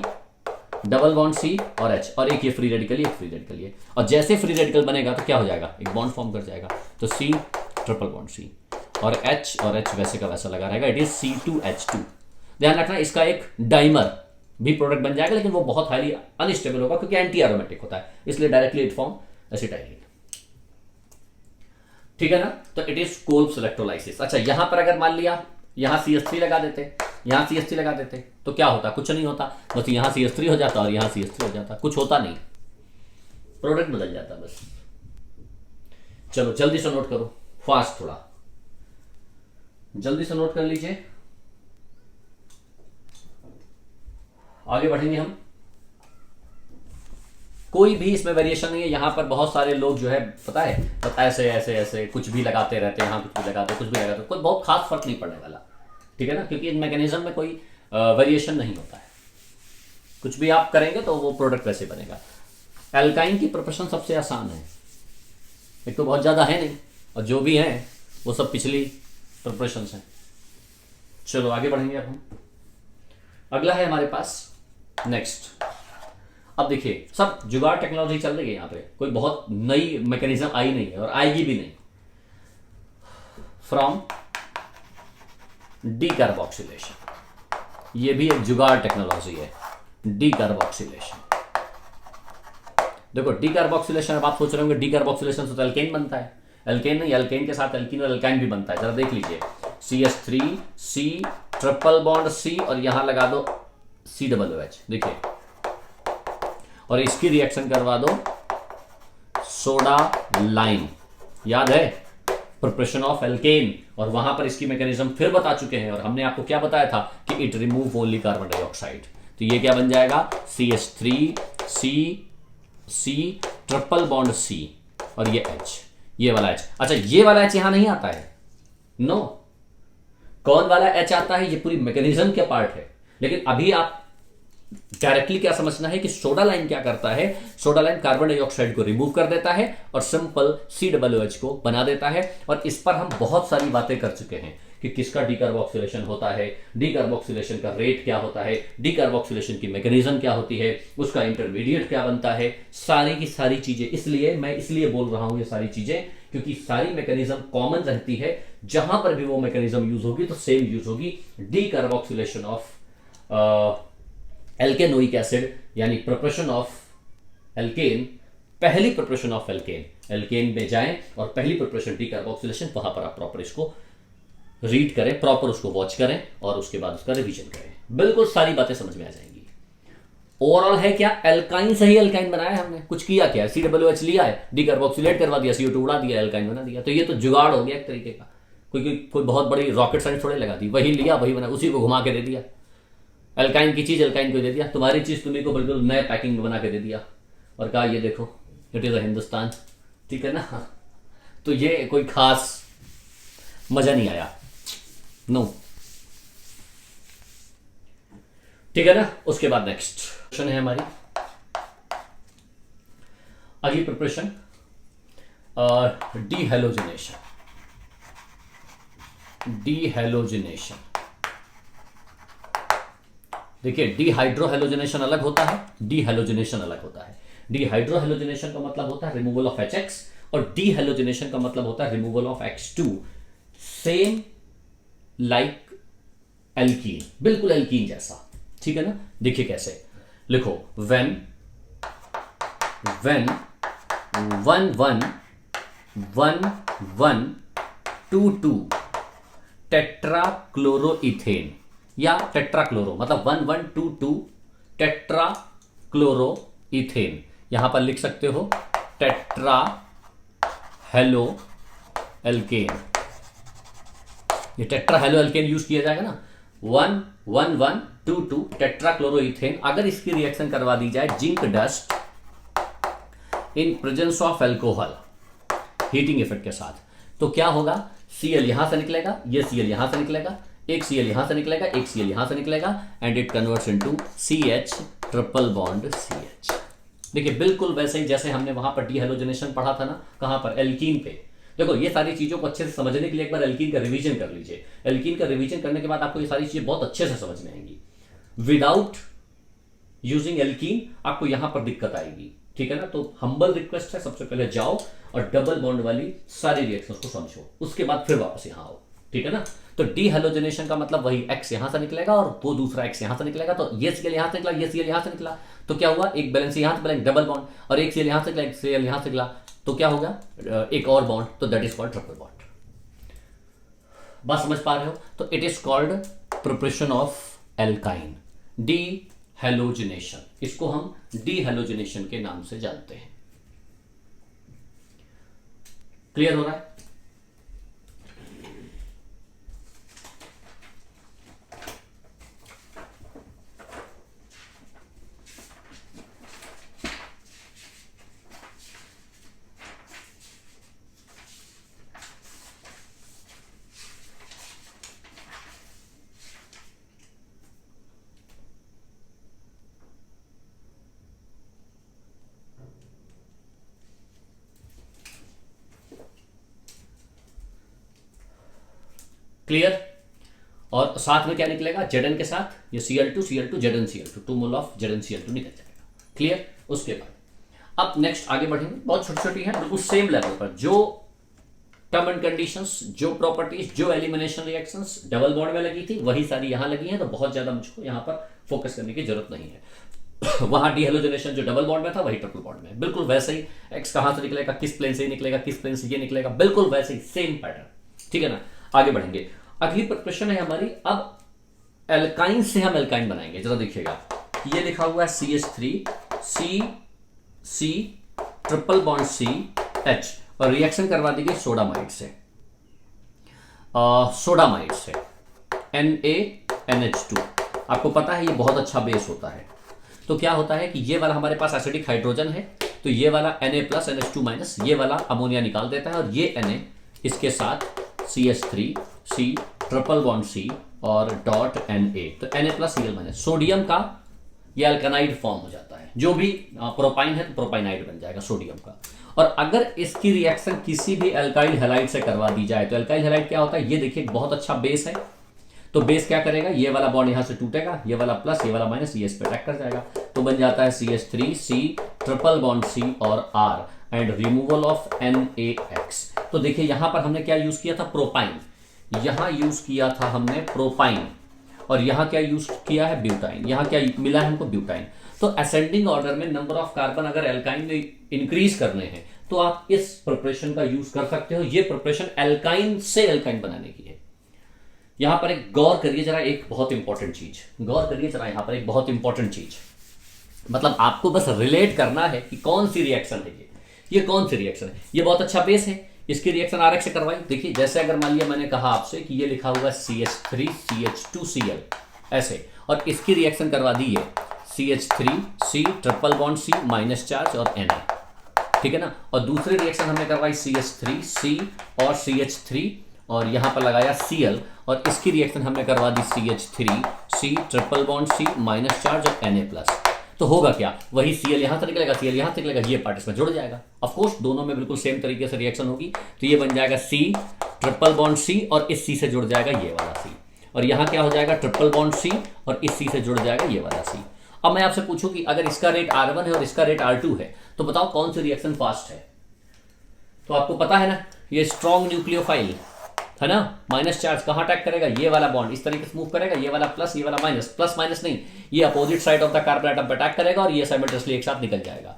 डबल बॉन्ड C और H, और एक ये फ्री रेडिकल, एक फ्री रेडिकल ये, और जैसे फ्री रेडिकल बनेगा तो क्या हो जाएगा, एक बॉन्ड फॉर्म कर जाएगा, तो C ट्रिपल बॉन्ड C और H वैसे का वैसा लगा रहेगा, इट इज C2H2। ध्यान रखना इसका एक डाइमर भी प्रोडक्ट बन जाएगा, लेकिन वो बहुत हाईली अनस्टेबल होगा क्योंकि एंटी एरोमेटिक होता है, इसलिए डायरेक्टली इट फॉर्म एसिटाइलिन। ठीक है ना, तो इट इज कोल्ब्स इलेक्ट्रोलाइसिस। अच्छा, यहां पर अगर मान लिया यहां CH3 लगा देते, यहां CH3 लगा देते तो क्या होता, कुछ नहीं होता, बस यहां CH3 हो जाता और यहां CH3 हो जाता, कुछ होता नहीं, प्रोडक्ट बदल जाता बस। चलो जल्दी से नोट करो, फास्ट थोड़ा जल्दी से नोट कर लीजिए, आगे बढ़ेंगे हम। कोई भी इसमें वेरिएशन नहीं है, यहां पर बहुत सारे लोग जो है पता है, ऐसे ऐसे ऐसे कुछ भी लगाते रहते हैं, यहां कुछ भी लगाते, कुछ भी लगाते, कोई बहुत खास फर्क नहीं पड़ने वाला। ठीक है ना, क्योंकि इन मैकेनिज्म में कोई वेरिएशन नहीं होता है, कुछ भी आप करेंगे तो वो प्रोडक्ट वैसे बनेगा। एल्काइन की प्रोपोर्शन सबसे आसान है, एक तो बहुत ज्यादा है नहीं, और जो भी है वो सब पिछली प्रोपोर्शन हैं। चलो आगे बढ़ेंगे अब हम। अगला है हमारे पास नेक्स्ट। अब देखिए सब जुगाड़ टेक्नोलॉजी चल रही है, यहाँ पे कोई बहुत नई मैकेनिज्म आई नहीं है और आएगी भी नहीं। फ्रॉम डीकार्बोक्सिलेशन, ये भी एक जुगाड़ टेक्नोलॉजी है, डीकार्बोक्सिलेशन। देखो डीकार्बोक्सिलेशन, अब आप सोच रहे होंगे डीकार्बोक्सिलेशन से तो एल्केन बनता है, एल्केन नहीं, एल्केन के साथ एल्कीन और एल्काइन भी बनता है। जरा देख लीजिए, CH3 C triple bond C और यहां लगा दो COOH, देखिए, और इसकी रिएक्शन करवा दो सोडा लाइम, याद है प्रिपरेशन ऑफ एल्केन, और वहां पर इसकी मैकेनिज्म फिर बता चुके हैं, और हमने आपको क्या बताया था कि it remove only carbon dioxide. तो ये क्या बन जाएगा, CH3 C triple bond C और ये H, ये वाला H। अच्छा, ये वाला H यहां नहीं आता है, नो, कौन वाला H आता है, ये पूरी मैकेनिज्म के पार्ट है। लेकिन अभी आप डायरेक्टली क्या समझना है कि सोडा लाइन क्या करता है, सोडा लाइन कार्बन डाइऑक्साइड को रिमूव कर देता है और सिंपल COOH को बना देता है। और इस पर हम बहुत सारी बातें कर चुके हैं कि किसका डीकार्बोक्सिलेशन होता है, डीकार्बोक्सिलेशन का रेट क्या होता है, डीकार्बोक्सिलेशन की मैकेनिज्म क्या होती है, उसका इंटरमीडिएट क्या बनता है, सारी की सारी चीजें। इसलिए मैं इसलिए बोल रहा हूं ये सारी चीजें क्योंकि सारी मैकेनिज्म कॉमन रहती है, जहां पर भी वो मैकेनिज्म यूज होगी तो सेम यूज होगी। डीकार्बोक्सिलेशन ऑफ एल्केनोइक एसिड, यानी प्रिपरेशन ऑफ एल्केन, पहली प्रिपरेशन ऑफ एल्केन, एल्केन में जाएं और पहली प्रिपरेशन डीकार्बोक्सिलेशन, वहां पर आप प्रॉपर इसको रीड करें, प्रॉपर उसको वॉच करें और उसके बाद उसका रिवीजन करें, बिल्कुल सारी बातें समझ में आ जाएंगी। ओवरऑल है क्या, एल्काइन से ही एल्काइन बनाया है हमने, कुछ किया क्या, COOH लिया है, डीकार्बोक्सिलेट करवा दिया, CO2 उड़ा दिया, एल्काइन बना दिया। तो ये तो जुगाड़ हो गया एक तरीके का, कोई बहुत बड़ी रॉकेट साइंस थोड़े लगा दी, वही लिया वही बना, उसी को घुमा के दे दिया, एल्काइन की चीज एल्काइन को दे दिया, तुम्हारी चीज तुम्हें को बिल्कुल नए पैकिंग में बना के दे दिया और कहा ये देखो इट इज अ हिंदुस्तान। ठीक है ना, तो ये कोई खास मजा नहीं आया, नो। ठीक है ना, उसके बाद नेक्स्ट क्वेश्चन है हमारी अगली प्रिपरेशन, डीहेलोजिनेशन। डीहेलोजिनेशन, देखिए डीहाइड्रोहेलोजिनेशन अलग होता है, डीहेलोजिनेशन अलग होता है। डीहाइड्रोहेलोजिनेशन का मतलब होता है रिमूवल ऑफ HX और डीहेलोजिनेशन का मतलब होता है removal of X2, same like alkene, बिल्कुल एल्कीन जैसा। ठीक है ना, देखिए कैसे लिखो, व्हेन 1,1,1,1,2,2 टेट्राक्लोरोइथेन या टेट्राक्लोरो, मतलब 1,1,2,2 टेट्राक्लोरोइथेन, यहां पर लिख सकते हो टेट्रा हेलो एल्केन, ये टेट्रा हेलो एल्केन यूज किया जाएगा ना, 1,1,1,2,2 टेट्राक्लोरोइथेन। अगर इसकी रिएक्शन करवा दी जाए zinc dust in presence of alcohol, heating effect के साथ, तो क्या होगा, Cl यहां से निकलेगा, ये Cl यहां से निकलेगा, एक Cl यहां से निकलेगा, एक Cl यहां से निकलेगा, and it converts into CH triple bond CH। देखिए बिल्कुल वैसे ही जैसे हमने वहां पर डीहेलोजिनेशन पढ़ा था ना, कहां पर, एल्कीन पे। देखो ये सारी चीजों को अच्छे से समझने के लिए एक बार एल्कीन का रिवीजन कर लीजिए। एल्कीन का रिवीजन करने के बाद आपको ये सारी चीजें बहुत अच्छे से समझ में आएंगी। विदाउट यूजिंग एल्कीन आपको यहां पर दिक्कत आएगी, ठीक है ना। तो हम्बल रिक्वेस्ट है, सबसे पहले जाओ और डबल बॉन्ड वाली सारी रिएक्शंस को समझो, उसके बाद फिर वापस यहां आओ, ठीक है ना। तो डी हेलोजनेशन का मतलब वही एक्स यहां से निकलेगा और वो दूसरा एक्स यहां से निकलेगा। तो ये सीएल यहां से निकला, ये सीएल यहां से निकला, तो क्या हुआ, एक बैलेंस यहां से बैलेंस डबल बॉन्ड, और एक सीएल यहां से निकला, एक सीएल यहां से निकला, तो क्या होगा, एक और बॉन्ड, तो that is called triple bond. बात समझ पा रहे हो। तो it is called preparation of alkyne, D halogenation, इसको हम डी हेलोजनेशन के नाम से जानते हैं। क्लियर हो रहा है। क्लियर। और साथ में क्या निकलेगा, Zn के साथ ये Cl2 Zn Cl2, 2 mole of Zn Cl2 निकल जाएगा। क्लियर। उसके बाद अब नेक्स्ट आगे बढ़ेंगे, बहुत छोटी छोटी है, बिल्कुल सेम लेवल पर जो टर्म एंड कंडीशंस, जो प्रॉपर्टीज, जो एलिमिनेशन रिएक्शंस डबल बॉन्ड में लगी थी वही सारी यहां लगी हैं। तो बहुत ज्यादा मुझको यहां पर फोकस करने की जरूरत नहीं है। वहां डीहेलोजनेशन जो डबल बॉन्ड में था वही ट्रिपल बॉन्ड में, बिल्कुल वैसे ही। एक्स कहां से निकलेगा, किस प्लेन से निकलेगा, किस प्लेन से ये निकलेगा, बिल्कुल वैसे ही सेम पैटर्न, ठीक है ना। आगे बढ़ेंगे, अगली प्रश्न है हमारी, अब एल्काइन से हम एल्काइन बनाएंगे। जरा देखिएगा, ये लिखा हुआ है CH3 C triple bond C H, और रिएक्शन करवा दी गई सोडामाइड से, सोडामाइड से NaNH2। आपको पता है ये बहुत अच्छा बेस होता है। तो क्या होता है कि ये वाला हमारे पास एसिडिक हाइड्रोजन है, तो ये वाला Na+NH2- ये वाला अमोनिया निकाल देता है, और ये Na इसके साथ CH3 C triple bond C और डॉट Na, तो Na+Cl-, सोडियम का ये अल्कानाइड फॉर्म हो जाता है। जो भी प्रोपाइन है तो प्रोपाइनाइड बन जाएगा सोडियम का। और अगर इसकी रिएक्शन किसी भी अल्काइल हैलाइड से करवा दी जाए, तो अल्काइल हैलाइड क्या होता है, ये देखिए बहुत अच्छा बेस है। तो बेस क्या करेगा, ये वाला बॉन्ड यहां से टूटेगा, ये वाला प्लस, ये वाला माइनस, ये इस पे अटैक कर जाएगा, तो बन जाता है CH3 C triple bond C और R and removal of NaX। तो देखिए यहां पर हमने क्या यूज किया था, प्रोपाइन, यहां यूज किया था हमने प्रोपाइन, और यहां क्या यूज किया है, ब्यूटाइन। यहां क्या मिला है हमको, ब्यूटाइन। तो असेंडिंग ऑर्डर में नंबर ऑफ कार्बन अगर एल्काइन में इंक्रीज करने हैं तो आप इस प्रिपरेशन का यूज कर सकते हो। ये प्रिपरेशन एल्काइन से एल्काइन बनाने की है। यहां पर एक गौर करिए जरा, एक बहुत इंपॉर्टेंट चीज गौर करिए जरा, यहां पर एक बहुत इंपॉर्टेंट चीज, मतलब आपको बस रिलेट करना है कि कौन सी रिएक्शन है ये कौन सी रिएक्शन है। ये बहुत अच्छा बेस है, इसकी रिएक्शन आरएक्स से करवाई। देखिए जैसे अगर मान लिया मैंने कहा आपसे कि ये लिखा हुआ है CH3 CH2Cl ऐसे, और इसकी रिएक्शन करवा दी है CH3 C triple bond C minus charge और Na, ठीक है ना। और दूसरी रिएक्शन हमने करवाई CH3 C और CH3 और यहां पर लगाया Cl, और इसकी रिएक्शन हमने करवा दी CH3 C triple bond C minus charge और Na+। तो होगा क्या, वही Cl यहां से निकलेगा, Cl यहां से निकलेगा, ये पार्ट इसमें जुड़ जाएगा। ऑफ कोर्स दोनों में बिल्कुल सेम तरीके से रिएक्शन होगी, तो ये बन जाएगा C ट्रिपल बॉन्ड C और इस C से जुड़ जाएगा ये वाला C, और यहां क्या हो जाएगा, ट्रिपल बॉन्ड C और इस C से जुड़ जाएगा ये वाला C। अब मैं आपसे पूछूं कि अगर इसका रेट R1 है और इसका रेट R2 है, तो बताओ कौन सी रिएक्शन फास्ट है। तो आपको पता है ना, ये स्ट्रॉन्ग न्यूक्लियोफाइल है ना, माइनस चार्ज कहां अटैक करेगा, ये वाला बॉन्ड इस तरीके से मूव करेगा, ये वाला प्लस, ये वाला माइनस, प्लस माइनस नहीं, ये opposite side of the carbon atom पे अटैक करेगा और ये साइमल्टेनियसली एक साथ निकल जाएगा।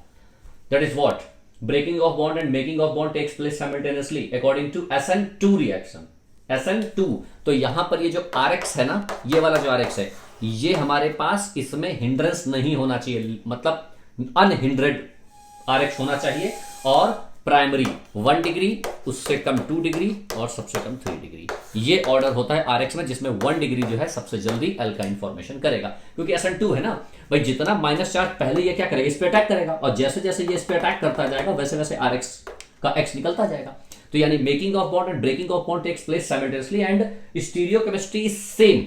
That is what breaking of bond and making of bond takes place simultaneously according to SN2 reaction. SN2, तो यहां पर ये जो RX है ना, ये वाला जो RX है, ये हमारे पास इसमें हिंड्रेंस नहीं होना चाहिए, मतलब अनहिंड्रेड RX होना चाहिए, और प्राइमरी 1 डिग्री, उससे कम 2 डिग्री और सबसे कम 3 डिग्री। ये ऑर्डर होता है RX में, जिसमें 1 डिग्री जो है सबसे जल्दी अल्काइन फॉर्मेशन करेगा, क्योंकि SN2 है ना भाई, जितना माइनस चार्ज पहले ये क्या करेगा, इस पे अटैक करेगा, और जैसे जैसे ये इस पे अटैक करता जाएगा वैसे वैसे RX का X निकलता जाएगा। तो यानी making of bond and breaking of bond takes place simultaneously and stereochemistry same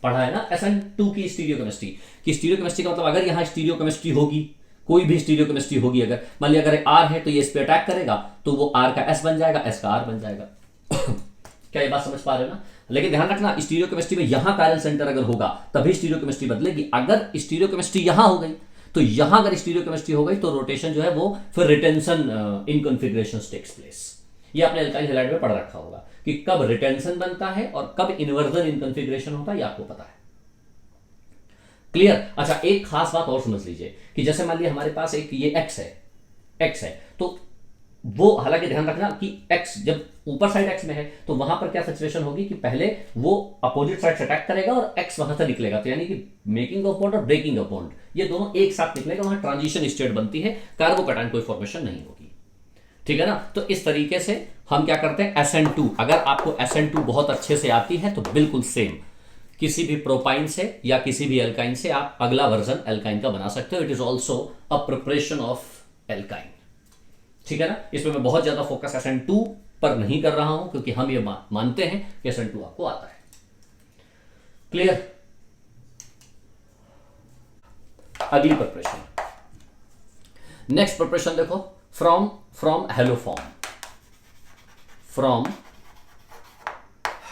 पढ़ा है ना, SN2 की स्टीरियोकेमिस्ट्री का मतलब अगर यहां स्टीरियोकेमिस्ट्री होगी कोई भी स्टीरियोकेमिस्ट्री होगी, अगर मान लिया अगर आर है तो ये इस पे अटैक करेगा तो वो आर का एस बन जाएगा, एस का आर बन जाएगा। क्या ये बात समझ पा रहे हो ना? लेकिन ध्यान रखना, स्टीरियोकेमिस्ट्री में यहां कायरल सेंटर अगर होगा तभी स्टीरियोकेमिस्ट्री बदलेगी। अगर स्टीरियोकेमिस्ट्री यहां हो गई तो यहां अगर स्टीरियोकेमिस्ट्री हो गई तो रोटेशन जो है वो फिर retention in configuration takes place. ये आपने अल्काइल हैलाइड में पढ़ रखा होगा कि कब रिटेंशन बनता है और कब इन्वर्जन इन कॉन्फ़िगरेशन होता है, ये आपको पता है। क्लियर? अच्छा, एक खास बात और समझ लीजिए कि जैसे मान लिया हमारे पास एक ये एक्स है तो वो, हालांकि ध्यान रखना कि x जब ऊपर साइड x में है तो वहां पर क्या सिचुएशन होगी कि पहले वो अपोजिट साइड से अटैक करेगा और x वहां से निकलेगा, तो यानी कि मेकिंग ऑफ बॉन्ड और ब्रेकिंग ऑफ बॉन्ड ये दोनों एक साथ निकलेगा, वहां ट्रांजिशन स्टेट बनती है, कार्बोकैटायन कोई फॉर्मेशन नहीं होगी। ठीक है ना? तो इस तरीके से हम क्या करते हैं, SN2, अगर आपको SN2 बहुत अच्छे से आती है तो बिल्कुल सेम किसी भी प्रोपाइन से या किसी भी एल्काइन से आप अगला वर्जन एल्काइन का बना सकते हो। It is also a preparation of alkyne. ठीक है ना? इसमें मैं बहुत ज्यादा फोकस SN2 पर नहीं कर रहा हूं क्योंकि हम ये मानते हैं कि SN2 आपको आता है। क्लियर? अगली प्रिपरेशन, नेक्स्ट प्रिपरेशन देखो, from haloform, from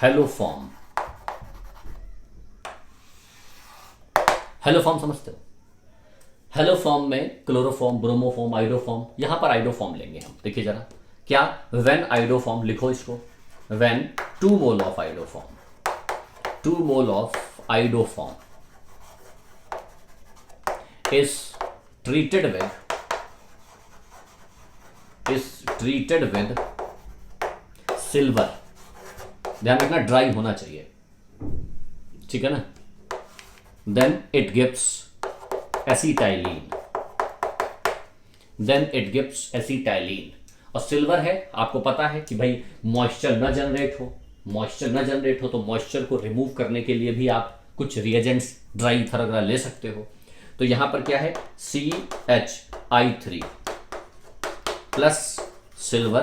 haloform. Haloform समझते हो? हेलोफॉर्म में क्लोरोफॉर्म, ब्रोमोफॉर्म, आइडोफॉर्म, यहां पर आइडोफॉर्म लेंगे हम। देखिए जरा, क्या व्हेन आइडोफॉर्म, लिखो इसको, when 2 mole of iodoform, 2 mole of iodoform is treated with silver. ध्यान रखना ड्राई होना चाहिए, ठीक है ना? देन इट गिव्स एसिटाइलिन, और सिल्वर है, आपको पता है कि भाई मॉइस्चर न जनरेट हो तो मॉइस्चर को रिमूव करने के लिए भी आप कुछ रिएजेंट्स ड्राई ईथर वगैरह ले सकते हो। तो यहां पर क्या है, CHI3 plus silver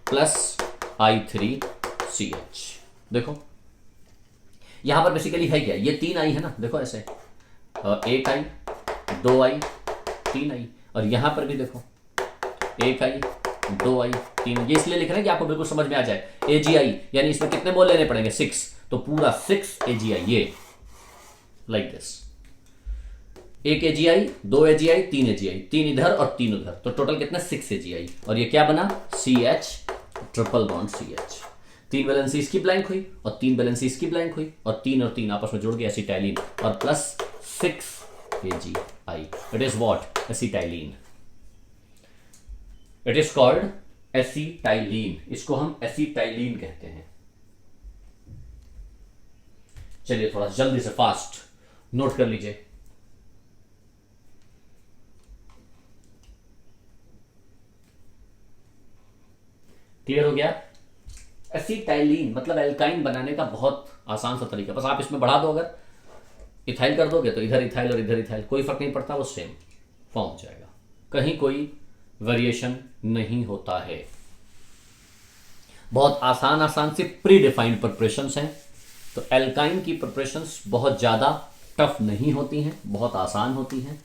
plus I3CH। देखो यहां पर बेसिकली है क्या, ये 3 आई है ना, देखो ऐसे 1 आई, 2 आई, 3 आई, और यहां पर भी देखो 1 आई, 2 आई, 3। ये इसलिए लिख रहे हैं कि आपको बिल्कुल समझ में आ जाए। AGI यानी इसमें कितने मोल लेने पड़ेंगे, 6, तो पूरा 6 AGI, ये like this, 1 AGI, 2 AGI, 3 AGI, 3 इधर और 3 उधर, तो टोटल कितना, 6 AGI। और ये क्या बना, CH triple bond CH। 3 valency इसकी ब्लैंक हुई और 3 वैलेंसी इसकी ब्लैंक हुई और 3 और 3 आपस में जुड़ गए, एसिटाइलिन, और plus 6 AGI। It is what, acetylene. It is called acetylene, इसको हम एसिटाइलिन कहते हैं। चलिए थोड़ा जल्दी से फास्ट नोट कर लीजिए। क्लियर हो गया? एसिटाइलिन मतलब एल्काइन बनाने का बहुत आसान सा तरीका, बस आप इसमें बढ़ा दो, अगर इथाइल कर दोगे तो इधर इथाइल और इधर इथाइल, कोई फर्क नहीं पड़ता, वो सेम फॉर्म हो जाएगा, कहीं कोई वेरिएशन नहीं होता है। बहुत आसान से प्री डिफाइंड प्रिपरेशंस हैं। तो एल्काइन की प्रिपरेशंस बहुत ज्यादा टफ नहीं होती हैं, बहुत आसान होती हैं।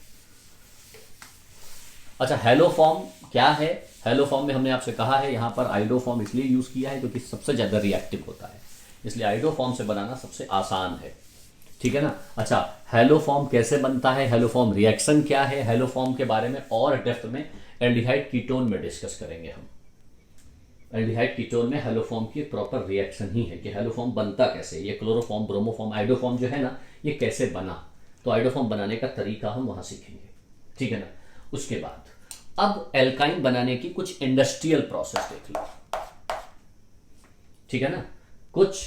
अच्छा, हेलोफॉर्म क्या है? हेलोफॉर्म में हमने आपसे कहा है, यहां पर आइडोफॉर्म इसलिए यूज किया है क्योंकि सबसे ज्यादा रिएक्टिव होता है, इसलिए आइडोफॉर्म से बनाना सबसे आसान है। ठीक है ना? अच्छा, हेलोफॉर्म कैसे बनता है, हेलोफॉर्म रिएक्शन क्या है, हेलोफॉर्म के बारे में और डेप्थ में एल्डिहाइड कीटोन में डिस्कस करेंगे हम। एल्डिहाइड कीटोन में हेलोफॉर्म की प्रॉपर रिएक्शन ही है कि हेलोफॉर्म बनता कैसे, ये क्लोरोफॉर्म, ब्रोमोफॉर्म, आइडोफॉर्म जो है ना, ये कैसे बना, तो आइडोफॉर्म बनाने का तरीका हम वहां सीखेंगे। ठीक है ना? उसके बाद अब एल्काइन बनाने की कुछ इंडस्ट्रियल प्रोसेस देख लो। ठीक है ना? कुछ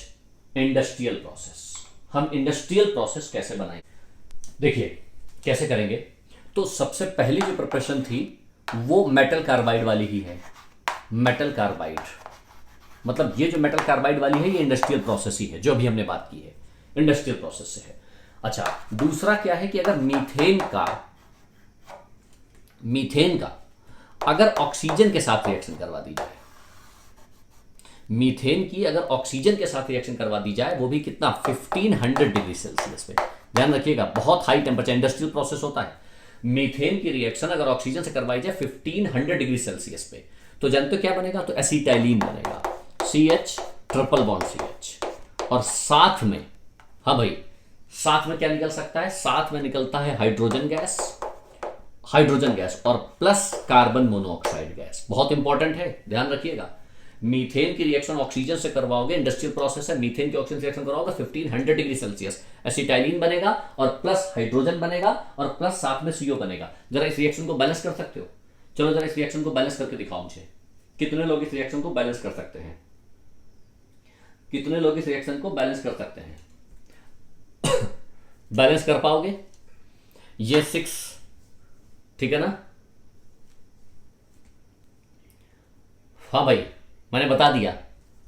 इंडस्ट्रियल प्रोसेस, हम इंडस्ट्रियल प्रोसेस कैसे बनाएंगे, देखिए कैसे करेंगे। तो सबसे पहली जो प्रिपरेशन थी वो मेटल कार्बाइड वाली ही है। मेटल कार्बाइड मतलब ये जो मेटल कार्बाइड वाली है ये इंडस्ट्रियल प्रोसेस ही है, जो अभी हमने बात की है इंडस्ट्रियल प्रोसेस से है। अच्छा, दूसरा क्या है कि अगर मीथेन का अगर ऑक्सीजन के साथ रिएक्शन करवा दी जाए, मीथेन की अगर ऑक्सीजन के साथ रिएक्शन करवा दी जाए, वो भी कितना, 1500 डिग्री सेल्सियस पे, ध्यान रखिएगा, बहुत हाई टेम्परेचर, इंडस्ट्रियल प्रोसेस होता है। मीथेन की रिएक्शन अगर ऑक्सीजन से करवाई जाए 1500 डिग्री सेल्सियस पे, तो जानते हो क्या बनेगा? तो एसिटाइलिन बनेगा, CH ट्रिपल बॉन्ड CH। और साथ में, हाँ भाई, साथ में क्या निकल सकता है? साथ में निकलता है हाइड्रोजन गैस और प्लस कार्बन मोनोऑक्साइड गैस। बहुत इंपॉर्टेंट है, ध्यान रखिएगा। मीथेन की रिएक्शन ऑक्सीजन से करवाओगे, इंडस्ट्रियल प्रोसेस है, मीथेन की ऑक्सीजन से रिएक्शन करवाओगे 1500 डिग्री सेल्सियस, एसिटाइलिन बनेगा और प्लस हाइड्रोजन बनेगा और प्लस साथ में CO बनेगा। जरा इस रिएक्शन को बैलेंस कर सकते हो? चलो जरा इस रिएक्शन को बैलेंस करके दिखाओ मुझे। कितने लोग इस रिएक्शन को बैलेंस कर सकते हैं? कितने लोग इस रिएक्शन को बैलेंस कर सकते हैं? बैलेंस कर पाओगे? ये 6, ठीक है ना? हाँ भाई, मैंने बता दिया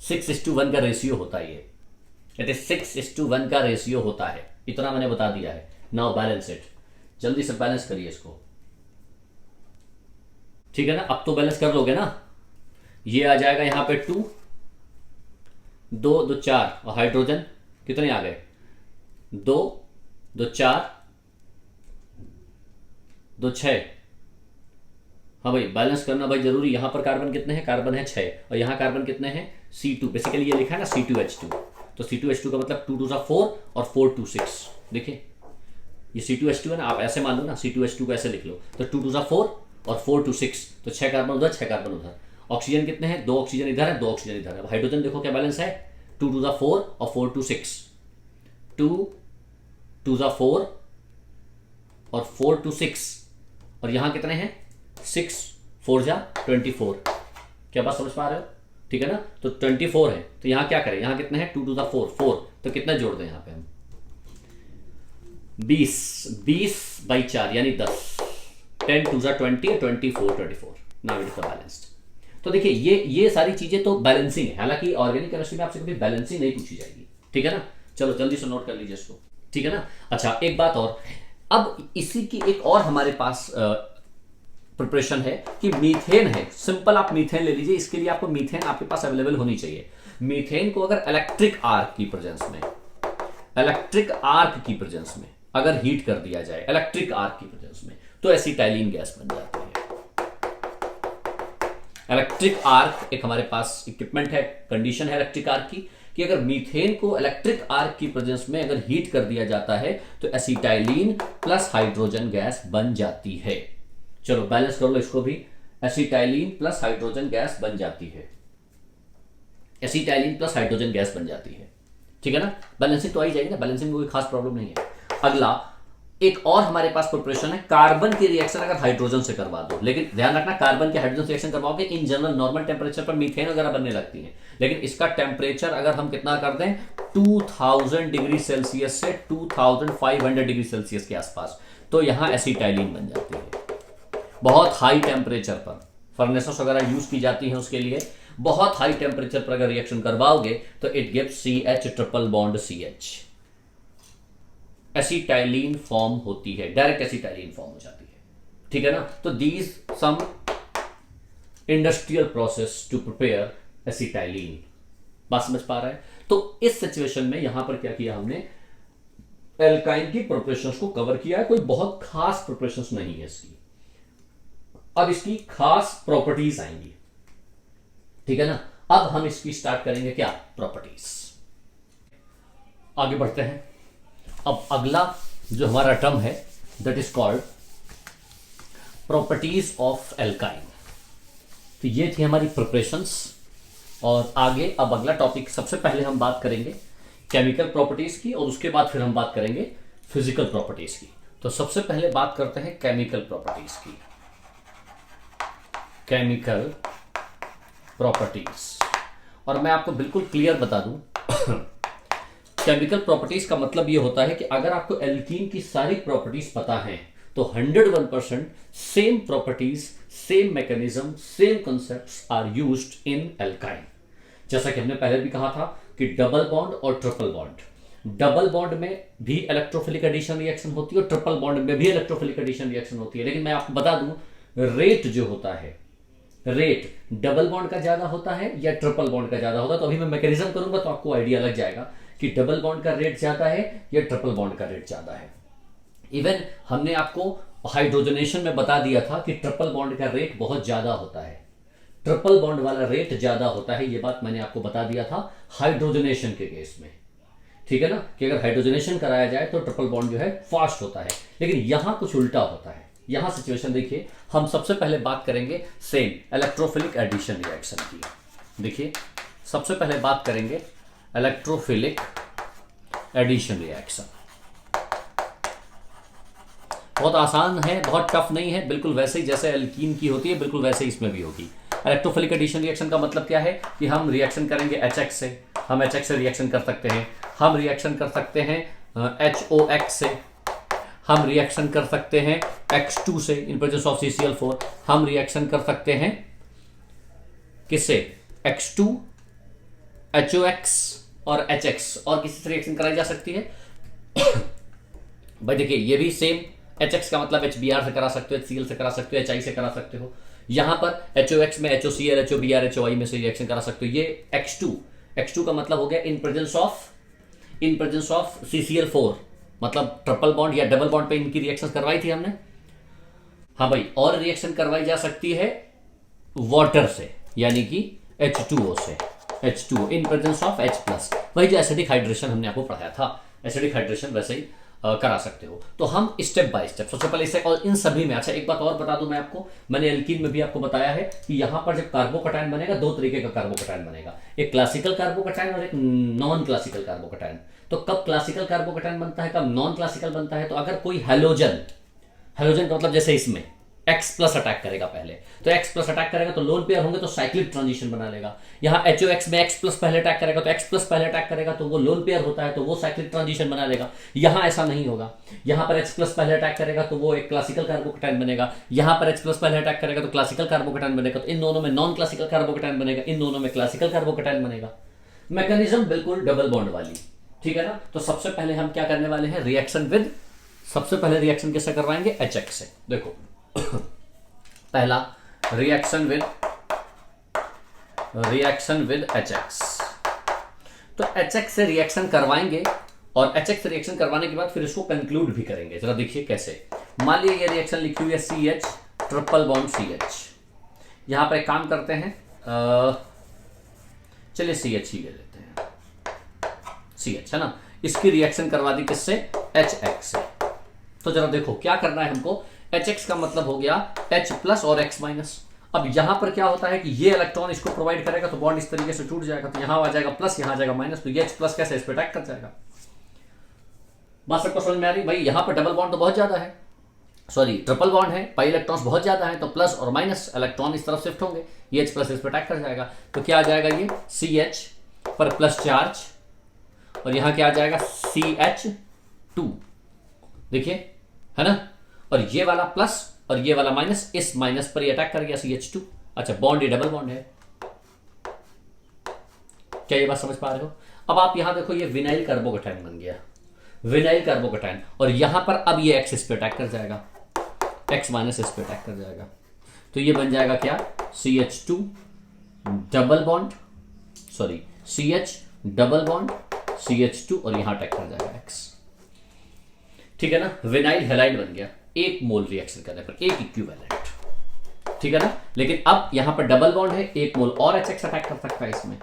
6:1 का रेशियो होता है ये। 6:1 का रेशियो होता है, इतना मैंने बता दिया है। नाउ बैलेंस इट, जल्दी से बैलेंस करिए इसको, ठीक है ना? अब तो बैलेंस कर लोगे ना? ये आ जाएगा यहां पे 2, 2 2 4 और हाइड्रोजन कितने आ गए? 2 2 4 2 6। हाँ भाई, बैलेंस करना भाई जरूरी। यहां पर कार्बन कितने हैं? कार्बन है 6 और यहां कार्बन कितने हैं? C2। बेसिकली ये लिखा है ना C2H2, तो C2H2 का मतलब 2 2 4 और 4 2 6। देखिए ये C2H2 है ना, आप ऐसे मान लो ना, C2H2 को ऐसे लिख लो, तो 2 2 4 और 4 2 6, तो 6 कार्बन उधर 6 कार्बन उधर। ऑक्सीजन कितने हैं? 2 ऑक्सीजन इधर है, 2 ऑक्सीजन इधर है। अब हाइड्रोजन देखो क्या बैलेंस है? 2 2 4 और 4 2 6, 2 2 4 और 4 2 6, और यहां कितने हैं? 6 4 24। क्या बात समझ पा रहे हो? ठीक है ना? तो 24 है, तो यहां क्या करें? यहां कितने हैं? 2 2 4 4, तो कितना जोड़ दें यहां पे हम? 20/4 यानी 10। 10 2 20 और 24। Now it is the balanced. तो देखिए ये सारी चीजें तो बैलेंसिंग है। हालांकि ऑर्गेनिक केमिस्ट्री में आपसे कभी बैलेंसिंग नहीं पूछी जाएगी, ठीक है ना? चलो जल्दी से नोट कर लीजिए इसको, ठीक है ना? अच्छा, एक बात और, अब इसी की एक और हमारे पास प्रिपरेशन है कि मीथेन है। सिंपल आप मीथेन ले लीजिए, इसके लिए आपको मीथेन आपके पास अवेलेबल होनी चाहिए। मीथेन को अगर इलेक्ट्रिक आर्क की प्रेजेंस में अगर हीट कर दिया जाए, इलेक्ट्रिक आर्क की प्रेजेंस में, तो एसिटाइलिन गैस बन जाती है। इलेक्ट्रिक आर्क एक हमारे पास इक्विपमेंट है, कंडीशन है इलेक्ट्रिक आर्क की, कि अगर मीथेन को इलेक्ट्रिक आर्क की प्रेजेंस में अगर हीट कर दिया जाता है तो एसिटाइलिन प्लस हाइड्रोजन गैस बन जाती है। चलो बैलेंस कर लो इसको भी, एसिटाइलिन प्लस हाइड्रोजन गैस बन जाती है। एसिटाइलिन प्लस हाइड्रोजन गैस बन जाती है, ठीक है ना? बैलेंसिंग तो आ ही जाएगी ना, बैलेंसिंग में कोई खास प्रॉब्लम नहीं है। अगला एक और हमारे पास प्रिपरेशन है, कार्बन की रिएक्शन अगर हाइड्रोजन से करवा दो। लेकिन ध्यान रखना, कार्बन के हाइड्रोजन से रिएक्शन करवाओगे इन जनरल नॉर्मल टेम्परेचर पर मीथेन वगैरह बनने लगती है, लेकिन इसका टेम्परेचर अगर हम कितना कर दें, 2000 डिग्री सेल्सियस से 2500 डिग्री सेल्सियस के आसपास, तो यहां एसिटाइलिन बन जाती है। बहुत हाई टेम्परेचर पर फर्नेसेस वगैरह यूज की जाती है उसके लिए, बहुत हाई टेम्परेचर पर अगर रिएक्शन करवाओगे तो it gives CH triple bond CH, acetylene form होती है, डायरेक्ट एसिटाइलिन फॉर्म हो जाती है, ठीक है ना? तो these some industrial process to prepare acetylene. बात समझ पा रहे हैं? तो इस सिचुएशन में यहां पर क्या किया हमने, एल्काइन की प्रिपरेशंस को कवर किया है। कोई बहुत खास प्रिपरेशंस नहीं है इसकी। अब इसकी खास प्रॉपर्टीज आएंगी, ठीक है ना? अब हम इसकी स्टार्ट करेंगे क्या, प्रॉपर्टीज। आगे बढ़ते हैं। अब अगला जो हमारा टर्म है that is called properties of alkyne. तो ये थी हमारी प्रिपरेशंस, और आगे अब अगला टॉपिक, सबसे पहले हम बात करेंगे केमिकल प्रॉपर्टीज की, और उसके बाद फिर हम बात करेंगे फिजिकल प्रॉपर्टीज की। तो सबसे पहले बात करते हैं केमिकल प्रॉपर्टीज की। केमिकल प्रॉपर्टीज, और मैं आपको बिल्कुल क्लियर बता दूं केमिकल प्रॉपर्टीज का मतलब यह होता है कि अगर आपको एल्कीन की सारी प्रॉपर्टीज पता है तो 101% same properties, same mechanism, same concepts are used in alkyne. जैसा कि हमने पहले भी कहा था कि डबल बॉन्ड और ट्रिपल बॉन्ड, डबल बॉन्ड में भी इलेक्ट्रोफिलिक एडिशन रिएक्शन होती है और ट्रिपल बॉन्ड में भी इलेक्ट्रोफिलिक एडिशन रिएक्शन होती है। लेकिन मैं आपको बता दूं, रेट जो होता है, रेट डबल बॉन्ड का ज्यादा होता है या ट्रिपल बॉन्ड का ज्यादा होता है। तो अभी मैं मैकेनिज्म करूंगा तो आपको आइडिया लग जाएगा कि डबल बॉन्ड का रेट ज्यादा है या ट्रिपल बॉन्ड का रेट ज्यादा है। इवन हमने आपको हाइड्रोजनेशन में बता दिया था कि ट्रिपल बॉन्ड का रेट बहुत ज्यादा होता है, ट्रिपल बॉन्ड वाला रेट ज्यादा होता है, ये बात मैंने आपको बता दिया था हाइड्रोजनेशन के केस में, ठीक है ना, कि अगर हाइड्रोजनेशन कराया जाए तो ट्रिपल बॉन्ड जो है फास्ट होता है। लेकिन यहां कुछ उल्टा होता है। यहां सिचुएशन देखिए, हम सबसे पहले बात करेंगे सेम इलेक्ट्रोफिलिक एडिशन रिएक्शन की। देखिए सबसे पहले बात करेंगे इलेक्ट्रोफिलिक एडिशन रिएक्शन। बहुत आसान है, बहुत टफ नहीं है, बिल्कुल वैसे ही जैसे एल्कीन की होती है बिल्कुल वैसे ही इसमें भी होगी। इलेक्ट्रोफिलिक एडिशन रिएक्शन का मतलब क्या है कि हम रिएक्शन करेंगे HX से, हम HX से रिएक्शन कर सकते हैं, हम रिएक्शन कर सकते हैं HOX से, हम रिएक्शन कर सकते हैं X2 से इन प्रेजेंस ऑफ CCl4, हम रिएक्शन कर सकते हैं किससे, X2, HOX और HX, और किसी से रिएक्शन कराई जा सकती है भाई देखिए ये भी सेम, HX का मतलब HBr से करा सकते हो, HCl से करा सकते हो, HI से करा सकते हो। यहां पर HOX में HOCl, HOBr, HOI में से रिएक्शन करा सकते हो। ये X2 का मतलब हो गया इन प्रेजेंस ऑफ CCl4, मतलब ट्रिपल बॉन्ड या डबल बॉन्ड पे इनकी रिएक्शन करवाई थी हमने। हाँ भाई, और रिएक्शन करवाई जा सकती है वाटर से, यानी कि H2O से, H2O in presence of H+, वही जो एसिडिक हाइड्रेशन हमने आपको पढ़ाया था, एसिडिक हाइड्रेशन वैसे ही करा सकते हो। तो हम स्टेप बाय स्टेप सबसे पहले इसे, और इन सभी में, अच्छा एक बात और बता दूं मैं आपको, मैंने एल्कीन में भी आपको बताया है कि यहां पर जब कार्बोकटायन बनेगा, दो तरीके का कार्बोकटायन बनेगा, एक क्लासिकल कार्बोकटायन और एक नॉन क्लासिकल कार्बोकटायन। तो कब क्लासिकल कार्बोकटायन बनता है, कब नॉन क्लासिकल बनता है, तो अगर कोई हैलोजन का मतलब जैसे इसमें X+ अटैक करेगा पहले, तो X+ अटैक करेगा तो लोन पेयर होंगे तो साइक्लिक ट्रांजिशन बना लेगा। यहाँ HOX में X+ पहले अटैक करेगा तो X+ पहले अटैक करेगा तो वो लोन पेयर होता है तो वो साइक्लिक ट्रांजिशन बना लेगा। यहाँ ऐसा नहीं होगा, यहाँ पर H+ पहले अटैक करेगा तो वो एक क्लासिकल कार्बोकटायन बनेगा, यहाँ पर H+ पहले अटैक करेगा तो क्लासिकल कार्बोकटायन बनेगा, तो इन दोनों में नॉन क्लासिकल कार्बोकटायन बनेगा, इन दोनों में क्लासिकल कार्बोकटायन बनेगा। मैकेनिज्म बिल्कुल डबल बॉन्ड वाली, ठीक है ना। तो सबसे पहले हम क्या करने वाले हैं, रिएक्शन विद, सबसे पहले रिएक्शन कैसे करवाएंगे, HX से। देखो पहला रिएक्शन विद HX, तो HX से रिएक्शन करवाएंगे और HX से रिएक्शन करवाने के बाद फिर इसको कंक्लूड भी करेंगे। जरा देखिए कैसे, मान लीजिए ये रिएक्शन लिखी हुई है CH ट्रिपल बॉन्ड CH, यहां पर एक काम करते हैं, चलिए CH ही ले लेते हैं, CH है ना, इसकी रिएक्शन करवा दी किससे, HX से। तो जरा देखो क्या करना है हमको, HX का मतलब हो गया H+ और X-। अब यहां पर क्या होता है कि ये इलेक्ट्रॉन इसको प्रोवाइड करेगा तो बॉन्ड इस तरीके से टूट जाएगा, तो यहां आ जाएगा प्लस, यहां आ जाएगा माइनस, तो ये H+ कैसे इस पे अटैक कर जाएगा। बात सबको समझ में आ रही, भाई यहां पर डबल बॉन्ड तो बहुत ज्यादा है, सॉरी ट्रिपल बॉन्ड है, पाई इलेक्ट्रॉन्स बहुत ज्यादा है, तो प्लस और माइनस इलेक्ट्रॉन इस तरफ शिफ्ट होंगे, ये H+ इस पे अटैक कर जाएगा, तो क्या आ जाएगा, ये CH पर प्लस चार्ज और यहां क्या आ जाएगा CH2, देखिए है ना, और ये वाला प्लस और ये वाला माइनस, इस माइनस पर ये अटैक कर गया CH2। अच्छा बॉन्ड ये डबल बॉन्ड है, क्या ये बात समझ पा रहे हो। अब आप यहां देखो ये विनाइल कार्बोकटायन बन गया, विनाइल कार्बोकटायन, और यहां पर अब ये X इस पे अटैक कर जाएगा, X- इस पे अटैक कर जाएगा, तो ये बन जाएगा क्या, CH2 double bond, sorry CH double bond CH2 और यहां अटैक कर जाएगा X, ठीक है ना, विनाइल हैलाइड बन गया, एक मोल रिएक्शन करने पर एक इक्विवेलेंट, ठीक है ना। लेकिन अब यहां पर डबल बॉन्ड है, एक मोल और HX अटैक कर सकता है इसमें,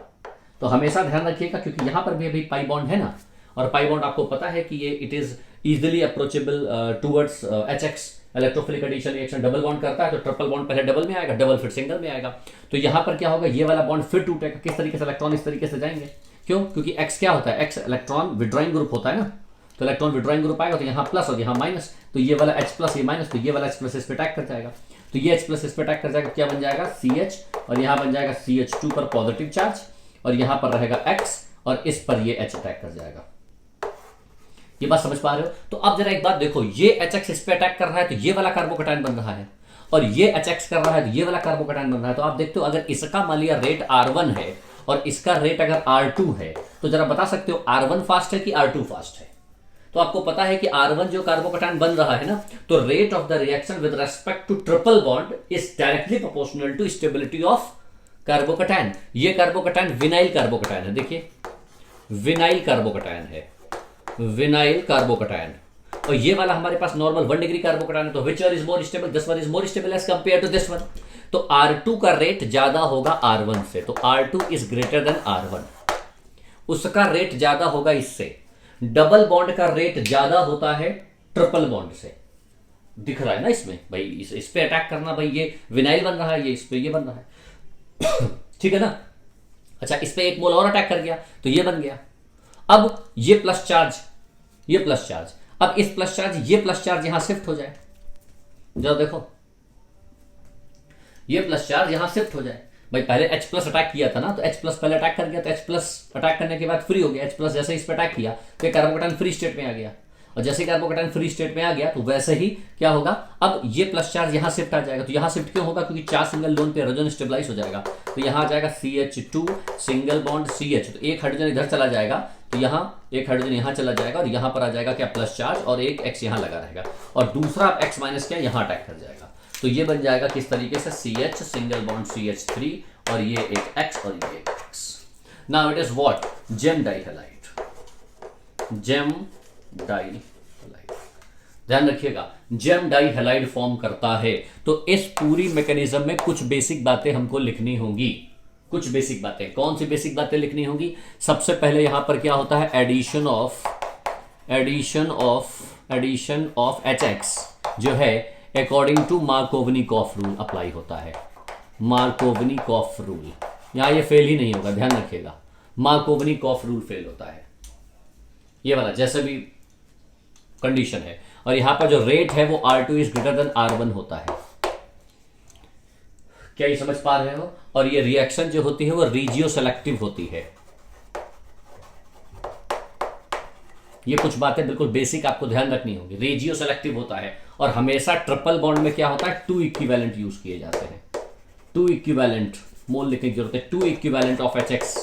तो हमेशा ध्यान रखिएगा क्योंकि यहां पर भी अभी पाई बॉन्ड है ना, और पाई बॉन्ड आपको पता है कि ये it is easily approachable towards HX। Electrophilic addition reaction double bond करता है तो ट्रिपल बॉन्ड पहले डबल में आएगा, डबल फिर सिंगल में आएगा, तो यहां पर क्या होगा, ये वाला बॉन्ड फिर टूटेगा, किस तरीके से, इलेक्ट्रॉन इस तरीके से जाएंगे, क्यों, क्योंकि X क्या होता है, X इलेक्ट्रॉन विड्रॉइंग ग्रुप होता है ना, तो इलेक्ट्रॉन विड्रॉइंग ग्रुप आएगा तो यहाँ प्लस और यहाँ माइनस, तो ये वाला H+ ये माइनस, तो ये वाला H+ इस पे अटैक कर जाएगा, तो ये H+ इस पे अटैक कर जाएगा, क्या बन जाएगा CH, और यहाँ बन जाएगा CH2 पर पॉजिटिव चार्ज, और यहाँ पर रहेगा X और इस पर ये H अटैक कर जाएगा। ये बात समझ पा रहे हो। तो अब जरा एक बात देखो, ये HX इस पे अटैक कर रहा है तो ये वाला कार्बोकटायन बन रहा है, और ये HX कर रहा है तो ये वाला कार्बोकटायन बन रहा है, तो आप देखते हो अगर इसका मान लिया रेट R1 है और इसका रेट अगर R2 है, तो जरा बता सकते हो R1 फास्ट है कि R2 फास्ट है। तो आपको पता है कि R1 जो कार्बोकटायन बन रहा है ना, तो rate of the reaction with respect to triple bond is directly proportional to stability of carbocation. ये कार्बोकटायन विनाइल कार्बोकटायन है, देखिए विनाइल कार्बोकटायन है, विनाइल कार्बोकटायन, और ये वाला हमारे पास नॉर्मल 1 डिग्री कार्बोकैटायन है, तो which one is more stable, this one is more stable as compare to this one. तो R2 का रेट ज्यादा होगा R1 से, तो R2 is greater than R1, उसका रेट ज्यादा होगा इससे। डबल बॉन्ड का रेट ज्यादा होता है ट्रिपल बॉन्ड से, दिख रहा है ना इसमें भाई, इस पे अटैक करना भाई, ये विनाइल बन रहा है, ये इस पे ये बन रहा है ठीक है ना। अच्छा, इस पे एक मोल और अटैक कर गया तो ये बन गया। अब ये प्लस चार्ज, ये प्लस चार्ज, अब इस प्लस चार्ज, ये प्लस चार्ज यहां शिफ्ट हो जाए, जरा देखो ये प्लस चार्ज यहां शिफ्ट हो जाए भाई। पहले H प्लस अटैक किया था ना, तो H प्लस पहले अटैक कर गया, तो H प्लस अटैक करने के बाद फ्री हो गया। H प्लस जैसे इस पे अटैक किया तो ये कार्बोकैटायन फ्री स्टेट में आ गया, और जैसे कार्बोकैटायन फ्री स्टेट में आ गया तो वैसे ही क्या होगा, अब ये प्लस चार्ज यहां शिफ्ट आ जाएगा। तो यहां शिफ्ट क्यों होगा, क्योंकि 4 सिंगल लोन पे हाइड्रोजन स्टेबलाइज हो जाएगा, तो यहां आ जाएगा CH2 सिंगल बॉन्ड CH, तो एक हाइड्रोजन इधर चला जाएगा, तो यहां एक हाइड्रोजन यहां चला जाएगा, और यहां पर आ जाएगा क्या, प्लस चार्ज, और एक X यहां लगा रहेगा, और दूसरा X माइनस क्या यहां अटैक कर जाएगा। तो ये बन जाएगा किस तरीके से, CH सिंगल बॉन्ड CH3, और ये एक X और ये एक X। Now it is what, gem dihalide, gem dihalide, ध्यान रखिएगा जेम डाइहैलाइड फॉर्म करता है। तो इस पूरी मैकेनिज्म में कुछ बेसिक बातें हमको लिखनी होंगी, कुछ बेसिक बातें। कौन सी बेसिक बातें लिखनी होंगी, सबसे पहले यहां पर क्या होता है, एडिशन ऑफ HX जो है according to Markovnikov rule apply होता है। मार्कोवनिकॉफ रूल, यहां ये फेल ही नहीं होगा, ध्यान रखिएगा, मार्कोवनिकॉफ रूल फेल होता है, ये वाला जैसे भी कंडीशन है। और यहां पर जो रेट है वो R2 is greater than R1 होता है। क्या ये समझ पा रहे हो। और ये रिएक्शन जो होती है वो रीजियो सेलेक्टिव होती है। ये कुछ बातें बिल्कुल बेसिक आपको ध्यान रखनी होगी। रेजियो सेलेक्टिव होता है, और हमेशा ट्रिपल बॉन्ड में क्या होता है, 2 इक्विवेलेंट यूज किए जाते हैं। 2 इक्विवेलेंट मोल लिखने की जरूरत है, 2 equivalent of HX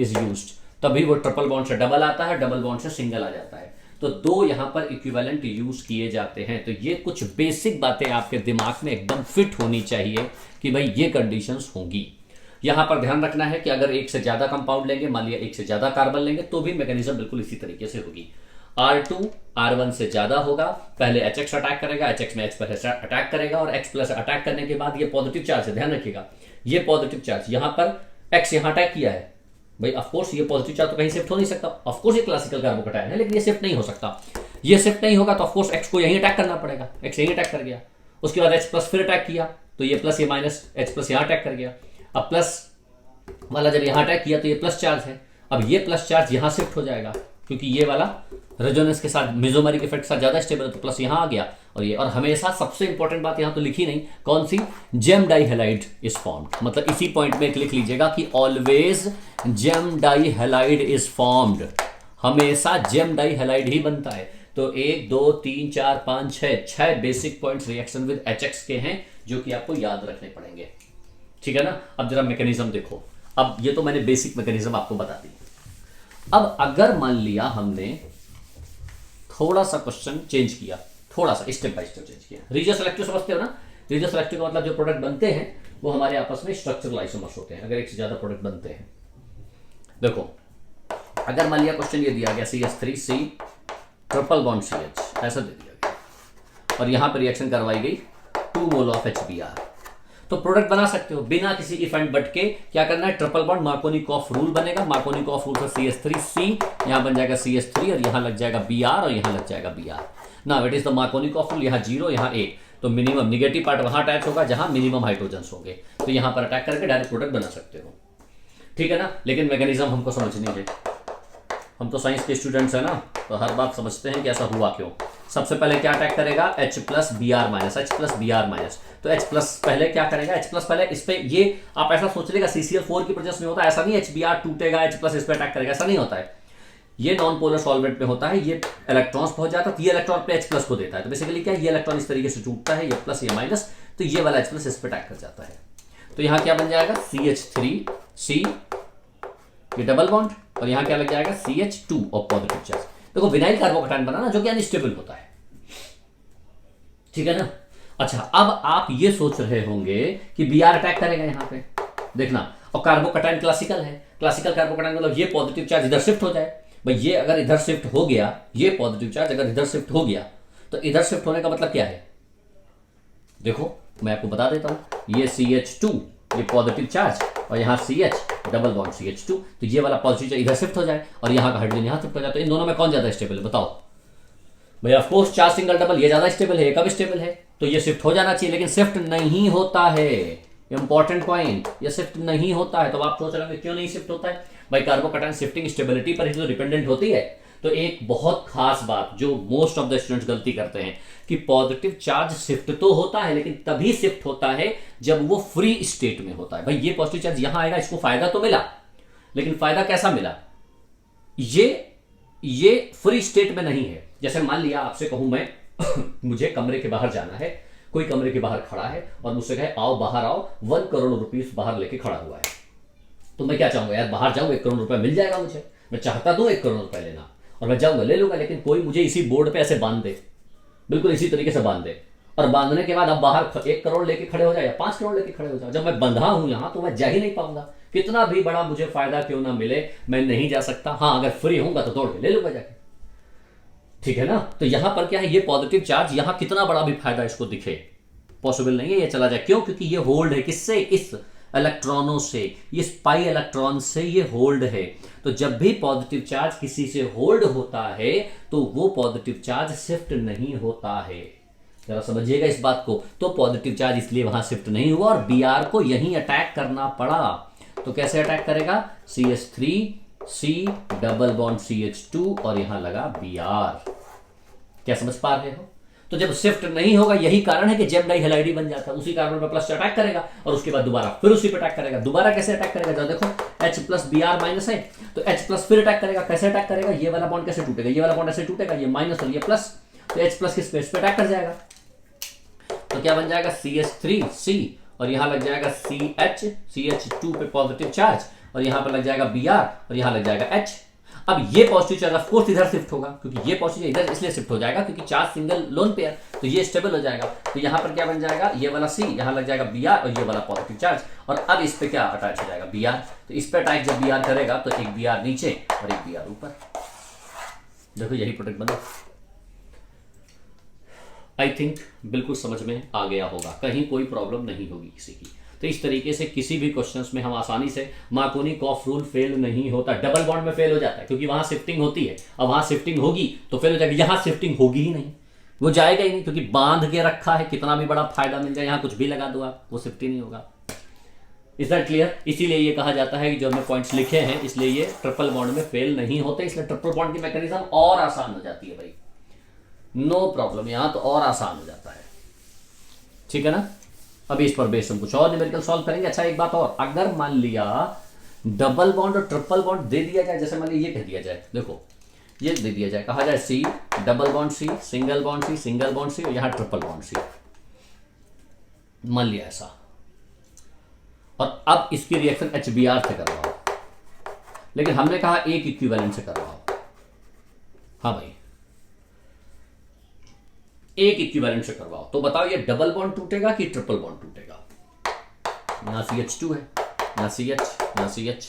is used, तभी वो ट्रिपल बॉन्ड से डबल आता है, डबल बॉन्ड से सिंगल आ जाता है। तो 2 यहां पर इक्विवेलेंट यूज किए जाते हैं। तो ये कुछ बेसिक बातें आपके दिमाग में एकदम फिट होनी चाहिए कि भाई ये कंडीशंस होंगी। यहां पर ध्यान रखना है कि अगर एक से ज्यादा कंपाउंड लेंगे, मान लिया एक से ज्यादा कार्बन लेंगे, तो भी मैकेनिज्म बिल्कुल इसी तरीके से होगी। R2 R1 से ज्यादा होगा, पहले HX अटैक करेगा, HX में H प्लस अटैक करेगा, और X प्लस अटैक करने के बाद ये पॉजिटिव चार्ज है, ध्यान रखिएगा, ये पॉजिटिव चार्ज यहां पर X यहां अटैक किया है भाई, ऑफकोर्स ये पॉजिटिव चार्ज तो कहीं शिफ्ट हो नहीं सकता। ऑफकोर्स ये क्लासिकल कार्बोकैटायन है, लेकिन ये शिफ्ट नहीं हो सकता। ये शिफ्ट नहीं होगा तो ऑफकोर्स X को यहीं अटैक करना पड़ेगा, X यहीं अटैक कर गया, उसके बाद H प्लस फिर अटैक किया, तो ये प्लस ये माइनस, H प्लस यहां अटैक कर गया। अब प्लस वाला जब यहां अटैक किया तो ये प्लस चार्ज है, अब ये प्लस चार्ज यहां शिफ्ट हो जाएगा, क्योंकि ये वाला रेजोनेंस के साथ मेसोमेरिक इफेक्ट के साथ ज्यादा स्टेबल है, तो प्लस यहां आ गया। और ये, और हमेशा सबसे इंपॉर्टेंट बात यहां तो लिखी नहीं, कौन सी, जेम डाइहैलाइड इज फॉर्म्ड, मतलब इसी पॉइंट में एक लिख लीजिएगा कि ऑलवेज जेम डाइहैलाइड इज फॉर्म्ड, हमेशा जेम डाइहैलाइड ही बनता है। तो 1 2 3 4 5 6 basic points reaction with HX के हैं जो कि आपको याद रखने पड़ेंगे, ठीक है ना। अब जरा मैकेनिज्म देखो, अब ये तो मैंने बेसिक मैकेनिज्म आपको बता दी। अब अगर मान लिया हमने थोड़ा सा क्वेश्चन चेंज किया, थोड़ा सा स्टेप बाय स्टेप चेंज किया। रीजियो सेलेक्टिव समझते हो ना, रीजियो सेलेक्टिव का मतलब जो प्रोडक्ट बनते हैं वो हमारे आपस में स्ट्रक्चरल आइसोमर्स होते हैं, अगर एक से ज्यादा प्रोडक्ट बनते हैं। देखो अगर मान लिया क्वेश्चन ये दिया गया CH3C ट्रिपल बॉन्ड CH ऐसा दे दिया गया, और यहां पर रिएक्शन करवाई गई 2 मोल ऑफ HBr, तो प्रोडक्ट बना सकते हो बिना किसी इफ एंड बट के। क्या करना है, ट्रिपल बॉन्ड मार्कोनिकॉफ रूल बनेगा, मार्कोनिकॉफ रूल से CH3C यहां बन जाएगा CH3, और यहां लग जाएगा Br, और यहां लग जाएगा Br। Now it is the Markovnikov rule, यहां 0 यहां 1, तो मिनिमम निगेटिव पार्ट वहां अटैच होगा जहां मिनिमम हाइड्रोजन्स होंगे, तो यहां पर अटैक करके डायरेक्ट प्रोडक्ट बना सकते हो, ठीक है ना। लेकिन मैकेनिज्म हमको समझनी है, हम तो साइंस के स्टूडेंट्स हैं ना, तो हर बात समझते हैं कि ऐसा हुआ क्यों। सबसे पहले क्या अटैक करेगा, H plus Br minus, H plus Br minus, तो H प्लस पहले क्या करेगा, H प्लस पहले इस पे, ये आप ऐसा सोच लेगा CCl4 की प्रेजेंस में होता है, ऐसा नहीं HBr टूटेगा H प्लस इस पे अटैक करेगा, ऐसा नहीं होता है। ये नॉन पोलर सॉल्वेंट में होता है, ये इलेक्ट्रॉन्स पहुंच जाता है, तो ये इलेक्ट्रॉन पे H प्लस को देता है, तो बेसिकली क्या, ये इलेक्ट्रॉन इस तरीके से टूटता है, ये प्लस ये माइनस, तो ये वाला H प्लस इस पे अटैक कर जाता है, तो यहाँ क्या बन जाएगा CH3C, ये डबल बॉन्ड, और यहां क्या लग जाएगा CH2 और पॉजिटिव चार्ज। देखो विनाइल कार्बोकैटायन बना ना, जो कि अनस्टेबल होता है, ठीक है ना। अच्छा अब आप ये सोच रहे होंगे कि Br अटैक करेगा यहां पे, देखना, और कार्बोकैटायन क्लासिकल है, क्लासिकल कार्बोकैटायन मतलब ये पॉजिटिव चार्ज इधर शिफ्ट हो जाए भाई, ये अगर इधर शिफ्ट हो गया, ये पॉजिटिव चार्ज अगर इधर शिफ्ट हो गया तो इधर शिफ्ट होने का मतलब क्या है, देखो मैं आपको बता देता हूं, ये CH2 ये पॉजिटिव चार्ज और यहाँ CH डबल बॉन्ड CH2, तो ये वाला पॉजिटिव चार्ज इधर शिफ्ट हो जाए और यहाँ का हाइड्रोजन यहाँ शिफ्ट हो जाए, तो इन दोनों में कौन ज्यादा स्टेबल है बताओ भाई। Of course charge single double ये ज्यादा स्टेबल है, ये कब स्टेबल है, तो ये शिफ्ट हो जाना चाहिए, लेकिन शिफ्ट नहीं होता है। इंपॉर्टेंट पॉइंट, ये शिफ्ट नहीं होता है। तो आप सोच रहे हैं क्यों नहीं शिफ्ट होता है भाई, कार्बोकैटायन शिफ्टिंग स्टेबिलिटी पर ही तो डिपेंडेंट होती है। तो एक बहुत खास बात जो मोस्ट ऑफ द स्टूडेंट्स गलती करते हैं कि पॉजिटिव चार्ज शिफ्ट तो होता है, लेकिन तभी शिफ्ट होता है जब वो फ्री स्टेट में होता है। भाई ये पॉजिटिव चार्ज यहां आएगा, इसको फायदा तो मिला, लेकिन फायदा कैसा मिला, ये फ्री स्टेट में नहीं है। जैसे मान लिया आपसे कहूं मैं मुझे कमरे के बाहर जाना है, कोई कमरे के बाहर खड़ा है और मुझसे कहे आओ बाहर आओ, 1 करोड़ रुपीस बाहर लेके खड़ा हुआ है, तो मैं क्या चाहूंगा यार, बाहर जाऊं 1 करोड़ रुपए मिल जाएगा मुझे, मैं चाहता तो 1 करोड़ रुपए लेना और मैं जाऊंगा ले लूंगा, लेकिन कोई मुझे इसी बोर्ड पे ऐसे बांध दे, बिल्कुल इसी तरीके से बांध दे, और बांधने के बाद अब बाहर 1 करोड़ लेके खड़े हो जाए या 5 करोड़ लेके खड़े हो जाए, जब मैं बंधा हूं यहां तो मैं जा ही नहीं पाऊंगा, कितना भी बड़ा मुझे फायदा क्यों ना मिले मैं नहीं जा सकता। हाँ अगर फ्री होऊंगा तो दौड़ के ले लूंगा जाके, ठीक है ना। तो यहां पर क्या है, ये पॉजिटिव चार्ज यहां कितना बड़ा भी फायदा इसको दिखे पॉसिबल नहीं है, ये चला जाए। क्यों, क्योंकि ये होल्ड है किससे, इस इलेक्ट्रॉनों से, इस पाई इलेक्ट्रॉन से ये होल्ड है। तो जब भी पॉजिटिव चार्ज किसी से होल्ड होता है तो वो पॉजिटिव चार्ज शिफ्ट नहीं होता है, जरा समझिएगा इस बात को। तो पॉजिटिव चार्ज इसलिए वहां शिफ्ट नहीं हुआ और Br को यहीं अटैक करना पड़ा। तो कैसे अटैक करेगा, CH3C डबल बॉन्ड CH2 और यहां लगा Br। क्या समझ पा रहे हो। तो जब शिफ्ट नहीं होगा, यही कारण है कि जेम डाई हैलाइडी बन जाता है, उसी कार्बन पर प्लस से अटैक करेगा और उसके बाद दोबारा फिर उसी पे अटैक करेगा। दोबारा कैसे अटैक करेगा, जरा देखो H प्लस Br माइनस है तो H प्लस फिर अटैक करेगा। कैसे अटैक करेगा, ये वाला बॉन्ड कैसे टूटेगा, ये वाला बॉन्ड ऐसे टूटेगा, ये माइनस और ये प्लस, तो H प्लस किस पे, इस पे अटैक कर जाएगा। तो क्या बन जाएगा CH3C और यहां लग जाएगा CH2 पे पॉजिटिव चार्ज और यहां पर लग जाएगा Br और यहां लग जाएगा H। अब ये पॉजिटिव चार्ज ऑफ कोर्स इधर शिफ्ट होगा, क्योंकि ये पॉजिटिव इधर इसलिए शिफ्ट हो जाएगा क्योंकि चार्ज सिंगल लोन पेयर, तो ये स्टेबल हो जाएगा। तो यहां पर क्या बन जाएगा, ये वाला C यहां लग जाएगा Br और ये वाला पॉजिटिव चार्ज, और अब इस पे क्या अटैच हो जाएगा Br। तो इस पे अटैक जब Br करेगा तो एक Br नीचे और एक Br ऊपर, देखो यही प्रोडक्ट बना। आई थिंक बिल्कुल समझ में आ गया होगा, कहीं कोई प्रॉब्लम नहीं होगी किसी की। तो इस तरीके से किसी भी क्वेश्चंस में हम आसानी से, मार्कोनी-कॉफ रूल फेल नहीं होता, डबल बॉन्ड में फेल हो जाता है क्योंकि वहां शिफ्टिंग होती है। अब वहां शिफ्टिंग होगी तो फेल हो जाएगी, यहां शिफ्टिंग होगी ही नहीं, वो जाएगा ही नहीं क्योंकि बांध के रखा है, कितना भी बड़ा फायदा मिल जाए, यहां कुछ भी लगा दो आप, वो शिफ्ट ही नहीं होगा। Is that clear. इसीलिए ये कहा जाता है कि जो हमने पॉइंट्स लिखे हैं इसलिए ये ट्रिपल बॉन्ड में फेल नहीं होते, इसलिए ट्रिपल बॉन्ड की मैकेनिज्म और आसान हो जाती है भाई, नो प्रॉब्लम, यहां तो और आसान हो जाता है, ठीक है ना। अभी इस पर बेस हम कुछ और न्यूमेरिकल सॉल्व करेंगे। अच्छा एक बात और, अगर मान लिया डबल बॉन्ड और ट्रिपल बॉन्ड दे दिया जाए, जैसे मान लिया ये कह दिया जाए, देखो ये दे दिया जाए, कहा जाए C double bond C single bond C single bond C और यहां ट्रिपल बॉन्ड C, मान लिया ऐसा, और अब इसकी रिएक्शन HBr से कर रहा हो, लेकिन हमने कहा एक इक्विवेलेंट से कर रहा हो। हाँ भाई एक इक्विवेलेंट से करवाओ, तो बताओ ये डबल बॉन्ड टूटेगा कि ट्रिपल बॉन्ड टूटेगा। यहां CH2 है, यहां CH, यहां CH।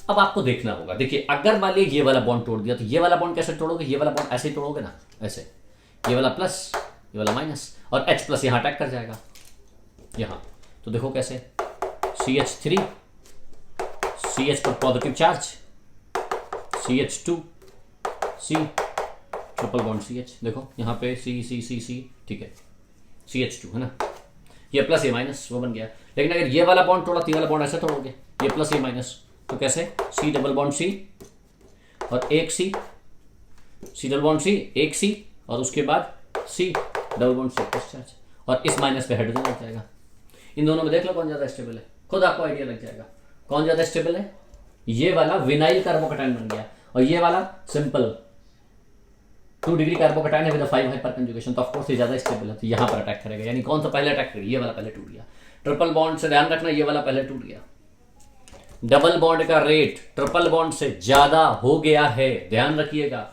अब आपको देखना होगा, देखिए अगर मान लीजिए ये वाला बॉन्ड तोड़ दिया तो ये वाला बॉन्ड कैसे तोड़ोगे, ये वाला बॉन्ड ऐसे ही तोड़ोगे ना, ऐसे, ये वाला प्लस ये वाला माइनस और H प्लस यहां अटैक कर जाएगा यहां, तो देखो कैसे CH3 CH पर positive charge CH2 C triple bond CH, देखो यहाँ पे C, ठीक है CH2 है ना, ये प्लस ये माइनस वो बन गया। लेकिन अगर ये वाला बॉन्ड तोड़ा तो ये वाला बॉन्ड ऐसे तोड़ोगे, ये प्लस ये माइनस, तो कैसे C डबल बॉन्ड C और एक C डबल बॉन्ड C एक C और उसके बाद C double bond C plus charge, और इस माइनस पे हाइड्रोजन लग जाएगा। इन दोनों में देख लो कौन ज्यादा स्टेबल है, खुद आपको आइडिया लग जाएगा कौन ज्यादा स्टेबल है। ये वाला विनाइल कार्बोकैटायन बन गया और ये वाला सिंपल 2 डिग्री कार्बोकैटायन है विद 5 हाइपर कंजुगेशन, तो ऑफ कोर्स ये ज्यादा स्टेबल है, तो यहां पर अटैक करेगा। यानी कौन सा पहले अटैक करेगा, ये वाला पहले टूट गया। ट्रिपल बॉन्ड से ध्यान रखना, ये वाला पहले टूट गया। डबल बॉन्ड का रेट ट्रिपल बॉन्ड से ज्यादा हो गया है, ध्यान रखिएगा।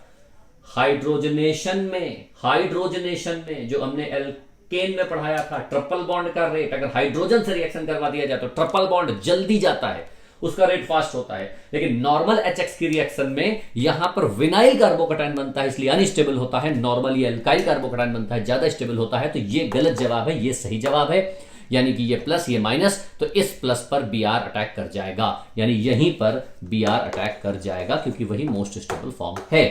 हाइड्रोजनेशन में जो हमने एल्केन में पढ़ाया था, ट्रिपल बॉन्ड का रेट अगर हाइड्रोजन से रिएक्शन करवा दिया जाए तो ट्रिपल बॉन्ड जल्दी जाता है उसका रेट फास्ट होता है। लेकिन नॉर्मल HX की रिएक्शन में यहां पर विनाइल कार्बोकैटायन बनता है, इसलिए अनस्टेबल होता है। नॉर्मली अल्काइल कार्बोकैटायन बनता है, ज्यादा स्टेबल होता है। तो ये गलत जवाब है, ये सही जवाब है। यानी कि ये प्लस ये माइनस, तो इस प्लस पर Br अटैक कर जाएगा, यानी यहीं पर Br अटैक कर जाएगा, क्योंकि वही मोस्ट स्टेबल फॉर्म है।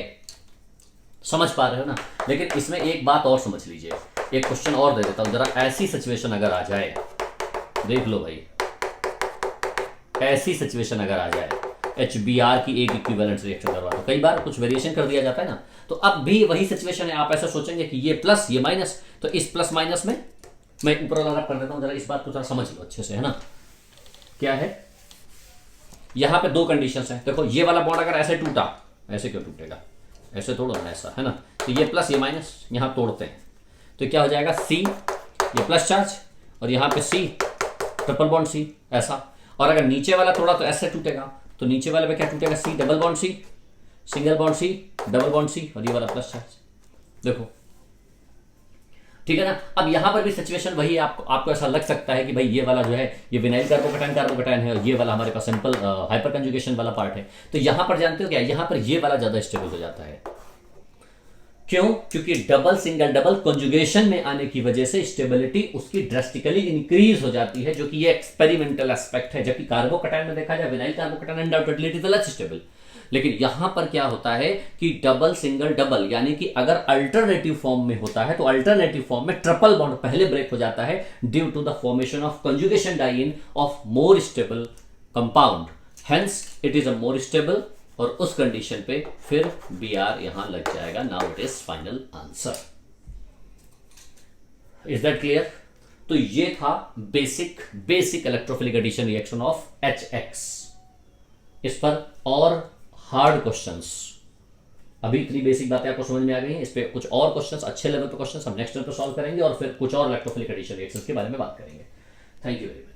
समझ पा रहे हो ना? लेकिन इसमें एक बात और समझ लीजिए, एक क्वेश्चन और दे देता हूं जरा। ऐसी सिचुएशन अगर आ जाए, देख लो भाई, ऐसी सिचुएशन अगर आ जाए HBr की एक इक्विवेलेंट रिएक्शन करवा दो, कई बार कुछ वेरिएशन कर दिया जाता है ना, तो अब भी वही सिचुएशन है। आप ऐसा सोचेंगे कि ये प्लस ये माइनस, तो इस प्लस माइनस में मैं ऊपर वाला कर देता हूं, जरा इस बात को जरा समझ लो अच्छे से, है ना? क्या है, यहां पे दो कंडीशंस हैं। देखो ये वाला बॉन्ड अगर ऐसे टूटा, ऐसे क्यों टूटेगा, ऐसे तोड़ो ना, ऐसा, है ना? तो ये प्लस ये माइनस यहां तोड़ते हैं, तो क्या हो जाएगा, C ये प्लस चार्ज, और यहां पे C ट्रिपल बॉन्ड C, ऐसा। और अगर नीचे वाला तोड़ा तो ऐसे टूटेगा, तो नीचे वाले पे क्या टूटेगा, C double bond C, single bond C, double bond C, और ये वाला प्लस चार्ज। देखो ठीक है ना? अब यहां पर भी सिचुएशन वही है। आपको ऐसा लग सकता है कि भाई ये वाला जो है ये विनाइल कार्बोकैटायन है, और ये वाला हमारे पास सिंपल हाइपर कंजुगेशन वाला पार्ट है। तो यहां पर जानते हो क्या, यहां पर ये वाला ज्यादा स्टेबल हो जाता है। क्यों? क्योंकि डबल सिंगल डबल कंजुगेशन में आने की वजह से स्टेबिलिटी उसकी ड्रास्टिकली इंक्रीज हो जाती है, जो कि ये एक्सपेरिमेंटल एस्पेक्ट है। जबकि कार्बोकैटायन में देखा जाए, vinyl carbocation undoubtedly it is less stable. लेकिन यहां पर क्या होता है कि डबल सिंगल डबल, यानी कि अगर अल्टरनेटिव फॉर्म में होता है, तो अल्टरनेटिव फॉर्म में ट्रिपल बॉन्ड पहले ब्रेक हो जाता है due to the formation of conjugation diene of more stable compound, hence it is a more stable. और उस कंडीशन पे फिर Br यहां लग जाएगा। Now it is final answer. Is that clear? तो ये था basic electrophilic addition reaction of HX। इस पर और हार्ड क्वेश्चंस, अभी इतनी बेसिक बातें आपको समझ में आ गई हैं, इस पे कुछ और क्वेश्चंस, अच्छे लेवल पे क्वेश्चंस हम नेक्स्ट टाइम पे सॉल्व करेंगे, और फिर कुछ और इलेक्ट्रोफिलिक एडिशन रिएक्शंस के बारे में बात करेंगे। Thank you very much.